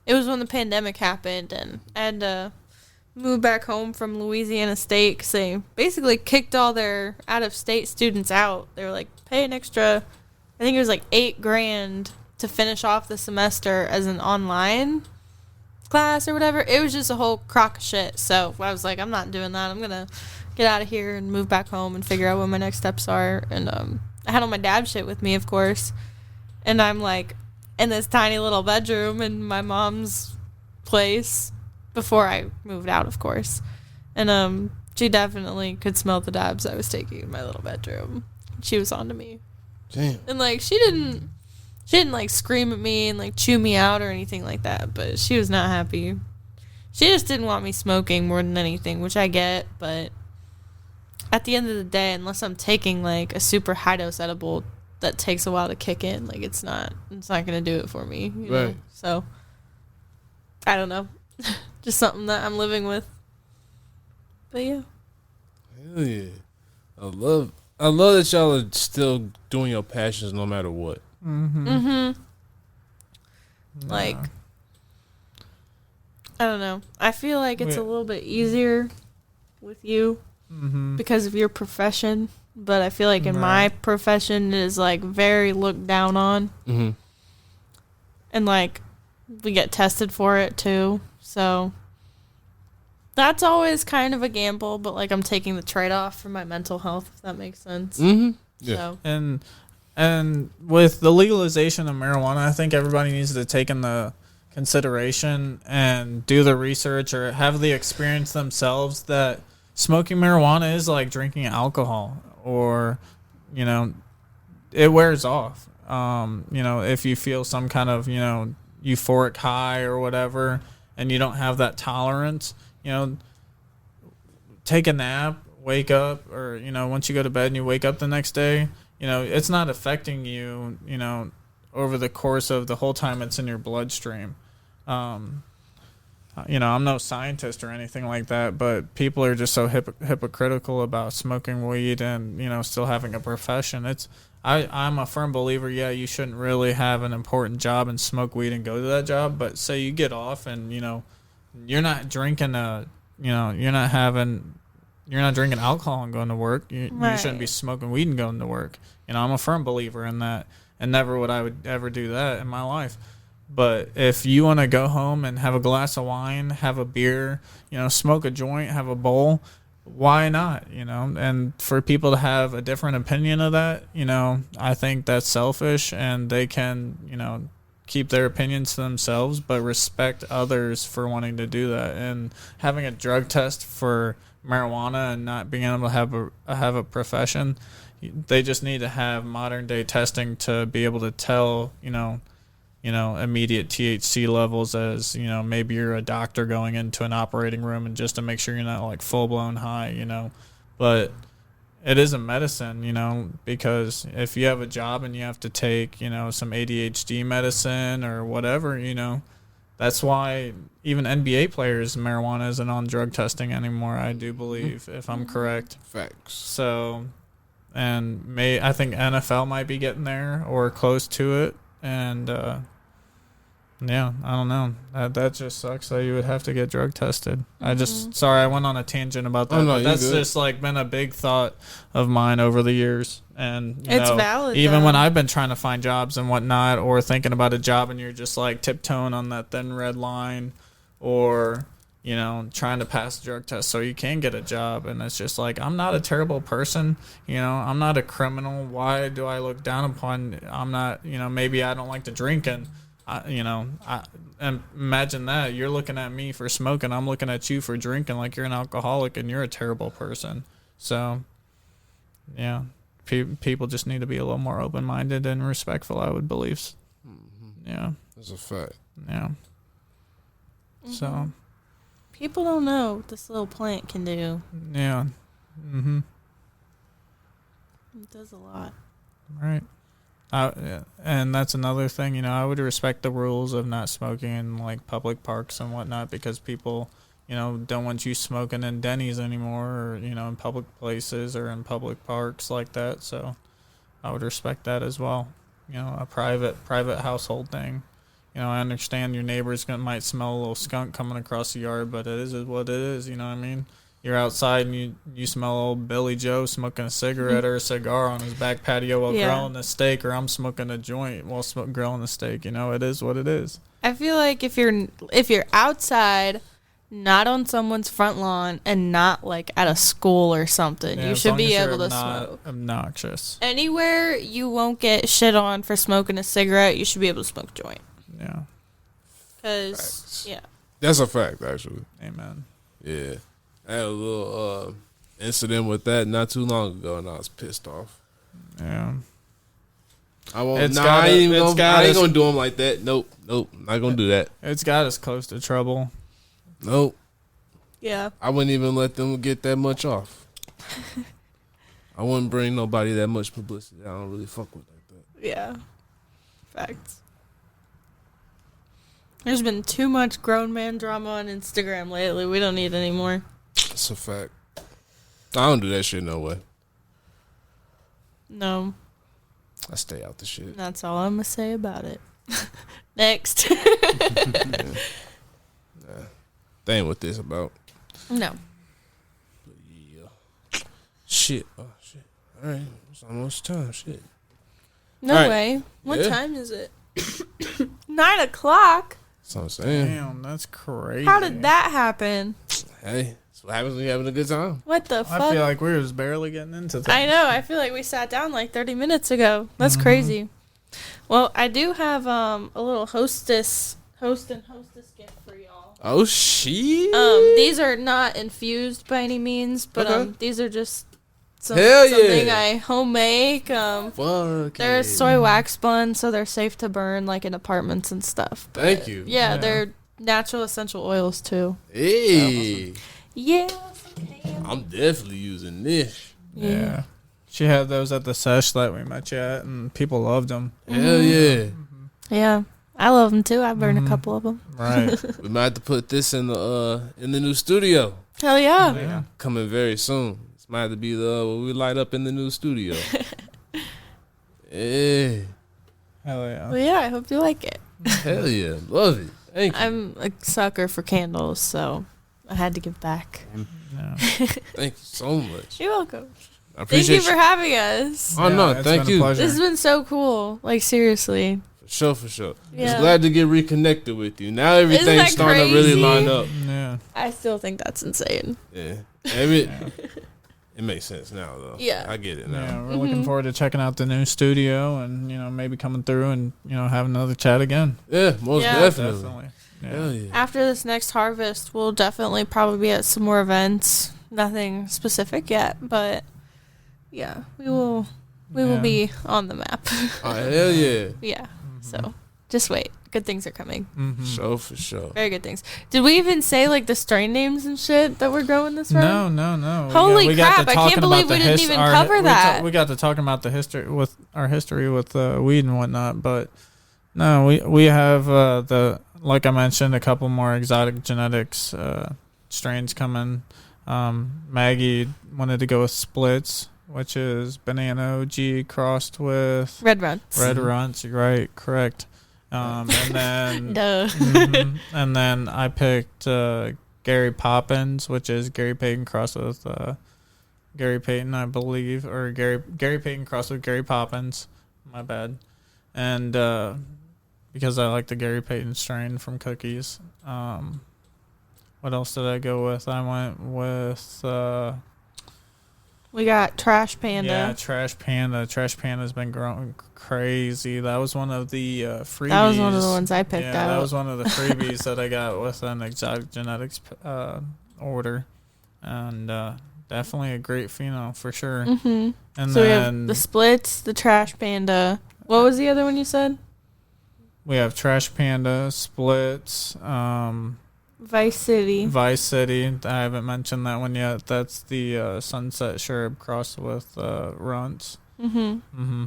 it was when the pandemic happened, and I had to move back home from Louisiana State because they basically kicked all their out-of-state students out. They were like, pay an extra, I think it was like $8,000 to finish off the semester as an online class or whatever. It was just a whole crock of shit. So I was like, I'm not doing that. I'm going to get out of here and move back home and figure out what my next steps are. And I had all my dad shit with me, of course. And I'm like in this tiny little bedroom in my mom's place before I moved out, of course. And she definitely could smell the dabs I was taking in my little bedroom. She was on to me. Damn. And like, she didn't like scream at me and like chew me out or anything like that, but she was not happy. She just didn't want me smoking more than anything, which I get, but at the end of the day, unless I'm taking like a super high dose edible that takes a while to kick in, like it's not gonna do it for me, you know? So I don't know. Just something that I'm living with. But yeah. Hell yeah. I love that y'all are still doing your passions no matter what. Like, I don't know. I feel like it's a little bit easier with you because of your profession. But I feel like in my profession it is like very looked down on. Mm-hmm. And like we get tested for it too. So that's always kind of a gamble, but like I'm taking the trade-off for my mental health, if that makes sense. Mm-hmm. Yeah. So. And with the legalization of marijuana, I think everybody needs to take in the consideration and do the research or have the experience themselves that smoking marijuana is like drinking alcohol, or, you know, it wears off. You know, if you feel some kind of, you know, euphoric high or whatever, and you don't have that tolerance, you know, take a nap, wake up, or, you know, once you go to bed and you wake up the next day, you know, it's not affecting you, you know, over the course of the whole time it's in your bloodstream. You know, I'm no scientist or anything like that, but people are just so hypocritical about smoking weed and, you know, still having a profession. I'm a firm believer, yeah, you shouldn't really have an important job and smoke weed and go to that job, but say you get off and, you know, you're not drinking you're not drinking alcohol and going to work. You shouldn't be smoking weed and going to work. You know, I'm a firm believer in that, and never would I would ever do that in my life. But if you want to go home and have a glass of wine, have a beer, you know, smoke a joint, have a bowl, why not? You know, and for people to have a different opinion of that, you know, I think that's selfish, and they can, you know, keep their opinions to themselves, but respect others for wanting to do that. And having a drug test for marijuana and not being able to have a profession, they just need to have modern day testing to be able to tell, you know, immediate THC levels, as, you know, maybe you're a doctor going into an operating room, and just to make sure you're not like full blown high, you know. But it is a medicine, you know, because if you have a job and you have to take, you know, some ADHD medicine or whatever, you know, that's why even NBA players, marijuana isn't on drug testing anymore, I do believe, if I'm correct. Facts. So, and I think NFL might be getting there or close to it. And yeah, I don't know. That just sucks that you would have to get drug tested. Sorry, I went on a tangent about that. But that's just like been a big thought of mine over the years. And it's valid. Even when I've been trying to find jobs and whatnot, or thinking about a job, and you're just like tiptoeing on that thin red line, or, you know, trying to pass the drug test so you can get a job. And it's just like, I'm not a terrible person. You know, I'm not a criminal. Why do I look down upon? I'm not, you know, maybe I don't like to drink, and, and imagine that. You're looking at me for smoking. I'm looking at you for drinking like you're an alcoholic and you're a terrible person. So, yeah, people just need to be a little more open-minded and respectful, I would believe. Mm-hmm. Yeah. That's a fact. Yeah. Mm-hmm. So. People don't know what this little plant can do. Yeah. Mm-hmm. It does a lot. Right. And that's another thing, you know, I would respect the rules of not smoking in, like, public parks and whatnot, because people, you know, don't want you smoking in Denny's anymore, or, you know, in public places or in public parks like that. So I would respect that as well. You know, a private household thing. You know, I understand your neighbors might smell a little skunk coming across the yard, but it is what it is, you know what I mean? You're outside and you smell old Billy Joe smoking a cigarette or a cigar on his back patio while grilling a steak, or I'm smoking a joint while grilling a steak. You know, it is what it is. I feel like if you're outside, not on someone's front lawn, and not like at a school or something, you should be able to smoke. Obnoxious. Anywhere you won't get shit on for smoking a cigarette, you should be able to smoke a joint. Yeah. Because, that's a fact, actually. Amen. Yeah. I had a little incident with that not too long ago, and I was pissed off. Yeah. I won't. I ain't gonna do them like that. Nope. Not gonna do that. It's got us close to trouble. Nope. Yeah. I wouldn't even let them get that much off. I wouldn't bring nobody that much publicity. I don't really fuck with like that. Yeah. Facts. There's been too much grown man drama on Instagram lately. We don't need any more. That's a fact. I don't do that shit no way. No. I stay out the shit. That's all I'm going to say about it. Next. Nah. That ain't what this about. No. But yeah. Shit. Oh, shit. All right. It's almost time. Shit. No All right. way. What Yeah. time is it? 9 o'clock? That's what I'm saying. Damn, that's crazy. How did that happen? Hey, that's what happens when you're having a good time. What the fuck? I feel like we were just barely getting into that. I know. I feel like we sat down like 30 minutes ago. That's crazy. Well, I do have a little host and hostess gift for y'all. Oh, shit. These are not infused by any means, but Okay. these are just Hell yeah. something I homemake. Fuck. They're soy wax spun, so they're safe to burn like in apartments and stuff. But Thank you. Yeah, Yeah. they're natural essential oils too. Hey. Yeah. I'm definitely using this. Yeah. She had those at the sesh that we met you at, and people loved them. Hell yeah. Yeah. I love them too. I burned a couple of them. Right. We might have to put this in the new studio. Hell yeah. Yeah. Coming very soon. This might have to be the what we light up in the new studio. Yeah. Hell yeah. Well, yeah, I hope you like it. Hell yeah. Love it. Thank you. I'm a sucker for candles, so I had to give back. Yeah. Thank you so much. You're welcome. I Thank appreciate you for having us. Oh, no, it's thank been a you. pleasure. This has been so cool. Like, seriously. For sure. Yeah. Just glad to get reconnected with you. Now everything's that starting to really crazy? line up. Yeah. I still think that's insane. Yeah. Yeah. It makes sense now, though. Yeah. I get it now. Yeah, we're looking forward to checking out the new studio and, maybe coming through and, having another chat again. Yeah, most Yeah. definitely. Yeah. Hell yeah. After this next harvest, we'll definitely probably be at some more events. Nothing specific yet, but yeah, we will Yeah. be on the map. Oh, hell yeah. Yeah. So just wait. Good things are coming. Mm-hmm. For sure. Very good things. Did we even say like the strain names and shit that we're growing this round? No. Holy got crap, to I can't talking believe about we the didn't even cover that. We got to talking about the history with weed and whatnot, but no, we have like I mentioned, a couple more exotic genetics strains coming. Maggie wanted to go with splits, which is banana OG crossed with Red Runts. red runts. Right, correct. And then Duh. and then I picked Gary Poppins, which is Gary Payton crossed with Gary Payton, I believe, or Gary Payton crossed with Gary Poppins. My bad. And because I like the Gary Payton strain from Cookies. What else did I go with? I went with We got Trash Panda. yeah, Trash Panda. Trash Panda's been growing crazy. That was one of the freebies. That was one of the ones I picked Yeah, out. that was one of the freebies that I got with an exotic genetics order, and definitely a great pheno for sure. Mm-hmm. And So we have then the Splits, the Trash Panda. What was the other one you said? we have Trash Panda, Splits, Vice City. Vice City. I haven't mentioned that one yet. That's the Sunset Sherb crossed with Runts. Mm-hmm.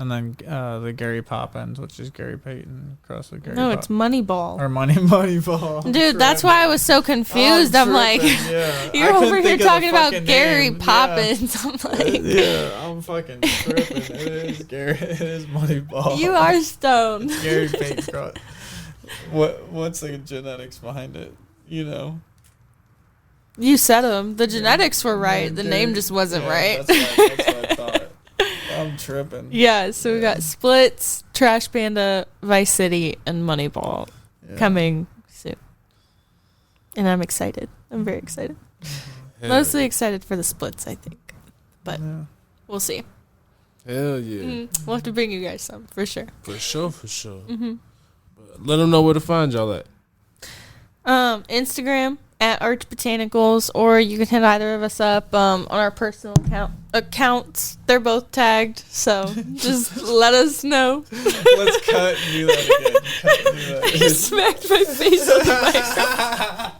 And then the Gary Poppins, which is Gary Payton crossed with Gary. No, it's Moneyball. or Moneyball. Dude, that's why I was so confused. I'm like, yeah. you're over here talking about Gary Poppins. I'm like, Yeah, I'm fucking tripping. It is Gary. It is Moneyball. you are stoned. It's Gary Payton cross. What's the genetics behind it? You said them. The genetics were right. The name just wasn't right. That's what I thought. I'm tripping. Yeah, so we got Splits, Trash Panda, Vice City, and Moneyball Yeah. coming soon. And I'm excited. I'm very excited. Hell, Mostly excited for the Splits, I think. But Yeah. we'll see. hell yeah. We'll have to bring you guys some, for sure. For sure. Mm-hmm. But let them know where to find y'all at. Instagram at Arch Botanicals, or you can hit either of us up on our personal accounts. They're both tagged, so just let us know. Let's cut and do that again. Cut and do that I again. just smacked my face on the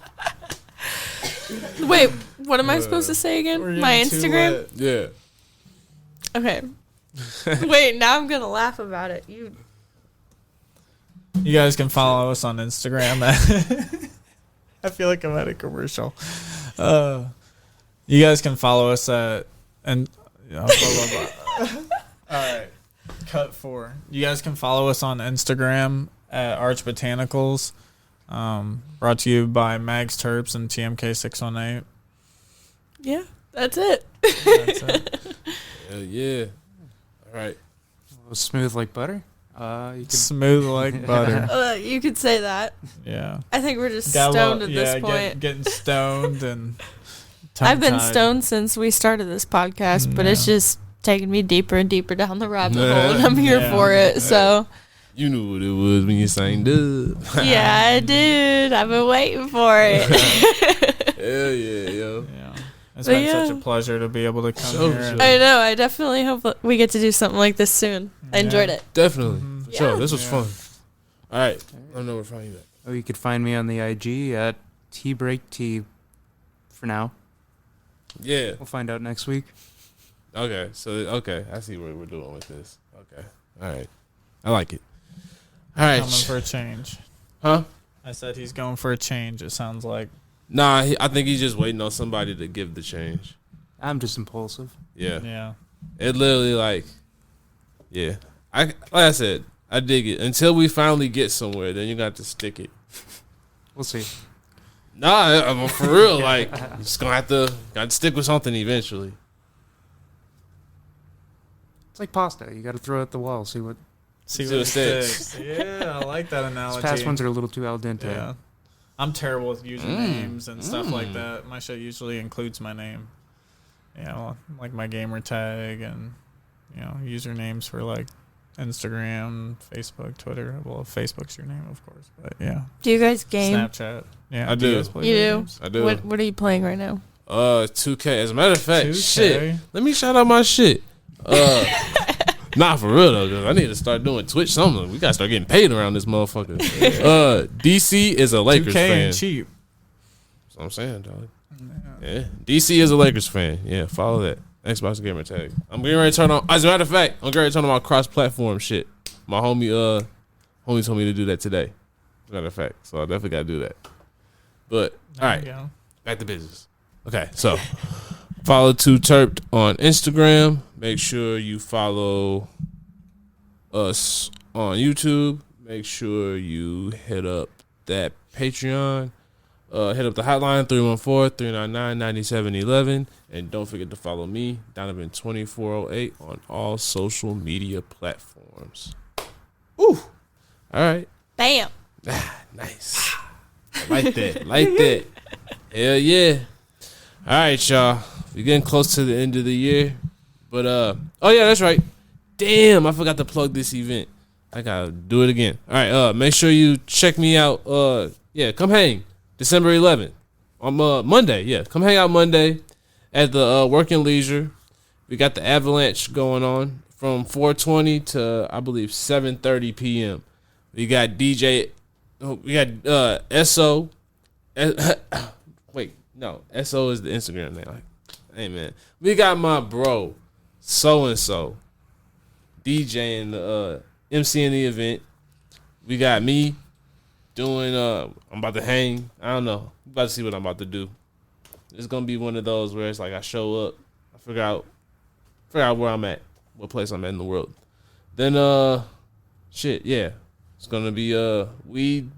microphone. Wait, what am I supposed to say again? We're My getting too Instagram? lit. Yeah. Okay. Wait, now I'm gonna laugh about it. You You guys can follow us on Instagram. I feel like I'm at a commercial. You guys can follow us at and blah, blah, blah. All right, cut 4. You guys can follow us on Instagram at Arch Botanicals. Brought to you by Mags Terps and TMK 618. Yeah, that's it. That's it. Hell yeah. All right. Smooth like butter. You could Smooth like butter. You could say that. Yeah. I think we're just Got a stoned little- at this point. Getting stoned and. I've been tongue-tied. stoned since we started this podcast, but it's Yeah. just taking me deeper and deeper down the rabbit hole, and I'm here Yeah. for it. So, You knew what it was when you sang dub. yeah, I did. I've been waiting for it. Hell yeah, yo. Yeah. It's But been such yeah. a pleasure to be able to come So here. and- sure. I know. I definitely hope that we get to do something like this soon. I enjoyed it. Definitely. Mhm. For sure. Yeah. This was Yeah. fun. All right. I don't know where to find you at. Oh, you could find me on the IG at Tbreak T. For now, Yeah. we'll find out next week. Okay. So, okay. I see what we're doing with this. Okay. All right. I like it. All right. Coming for a change. Huh? I said he's going for a change. It sounds like. Nah, I think he's just waiting on somebody to give the change. I'm just impulsive. Yeah. Yeah. It literally like, yeah. Like I said, I dig it. Until we finally get somewhere, then you got to stick it. We'll see. Nah, I'm for real. Like, you just gonna have to stick with something eventually. It's like pasta. You got to throw it at the wall. See what. See what what sticks. sticks. Yeah, I like that analogy. These past ones are a little too al dente. Yeah. I'm terrible with usernames and stuff like that. My shit usually includes my name. You know, like my gamer tag and, you know, usernames for like Instagram, Facebook, Twitter. Well, Facebook's your name, of course. But yeah. Do you guys game? Snapchat. Yeah. I do. You guys play You video do? games? I do. What are you playing right now? 2K. As a matter of fact, 2K? shit. Let me shout out my shit. Nah, for real though, 'cause I need to start doing Twitch something. We gotta start getting paid around this motherfucker. DC is a Lakers 2K fan. and cheap. That's what I'm saying, dog. Yeah, DC is a Lakers fan. Yeah, follow that. Xbox gamer tag. I'm getting ready to turn on. As a matter of fact, I'm getting ready to turn on my cross-platform shit. My homie told me to do that today. As a matter of fact, so I definitely gotta do that. But all There right, you go. back to business. Okay, so follow Too T3rpd on Instagram. Make sure you follow us on YouTube. Make sure you hit up that Patreon. Hit up the hotline 314-399-9711. And don't forget to follow me, Donovan 2408, on all social media platforms. Ooh. All right. Bam. Nice. Like that. Like that. Hell yeah. All right, y'all. We're getting close to the end of the year. But, oh, yeah, that's right. Damn, I forgot to plug this event. I gotta do it again. All right, make sure you check me out. Yeah, come hang. December 11th. On Monday, yeah. Come hang out Monday at the Work and Leisure. We got the Avalanche going on from 4:20 to, I believe, 7:30 p.m. We got DJ... We got SO. Wait, no. SO is the Instagram name. Like, hey, man. We got my bro, so-and-so, DJing the MCing the event. We got me doing, I'm about to hang. I don't know. I'm about to see what I'm about to do. It's going to be one of those where it's like I show up. I figure out where I'm at. What place I'm at in the world. Then, shit, yeah. It's going to be weed.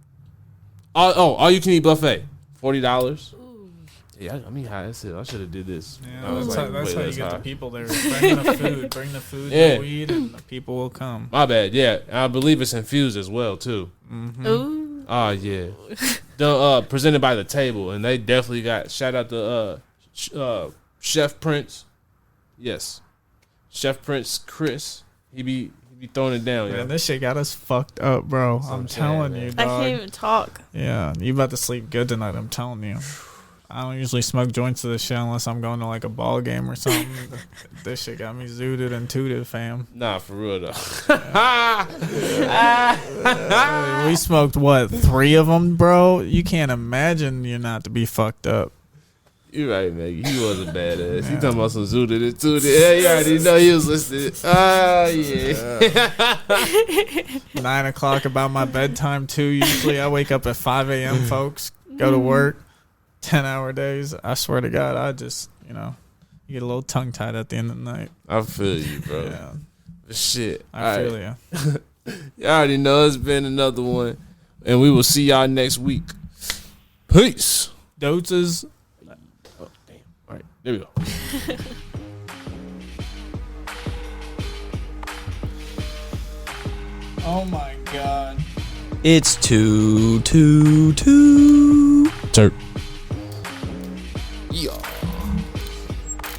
All you can eat buffet. $40. Yeah, I mean, that's it. I should have did this. Yeah, I was that's, like, how, that's wait, how you that's get high. the people there. Bring the food. Bring the food Yeah. and the weed, and the people will come. My bad. Yeah, I believe it's infused as well too. Mm-hmm. Ooh. Oh yeah. Presented by The Table, and they definitely got shout out to Chef Prince. Yes, Chef Prince Chris. He be throwing it down. Man, Yeah. this shit got us fucked up, bro. That's what I'm I'm saying, telling man. you, I dog. can't even talk. Yeah, you about to sleep good tonight. I'm telling you. I don't usually smoke joints to this shit unless I'm going to like a ball game or something. This shit got me zooted and tooted, fam. Nah, for real though. We smoked what, 3 of them, bro? You can't imagine you're not to be fucked up. You right, Maggie. He was a badass. He talking about some zooted and tooted. Yeah, you already know he was listening. Ah, yeah. 9 o'clock about my bedtime too. Usually I wake up at 5 a.m. folks. Go to work. 10-hour days. I swear to God, I just, you get a little tongue tied at the end of the night. I feel you, bro. Yeah, But shit. I feel you. you. Y'all already know it's been another one. And we will see y'all next week. Peace. Doses. Oh, damn. All right. There we go. Oh my god. It's 2 2 2. Turp. Yeah.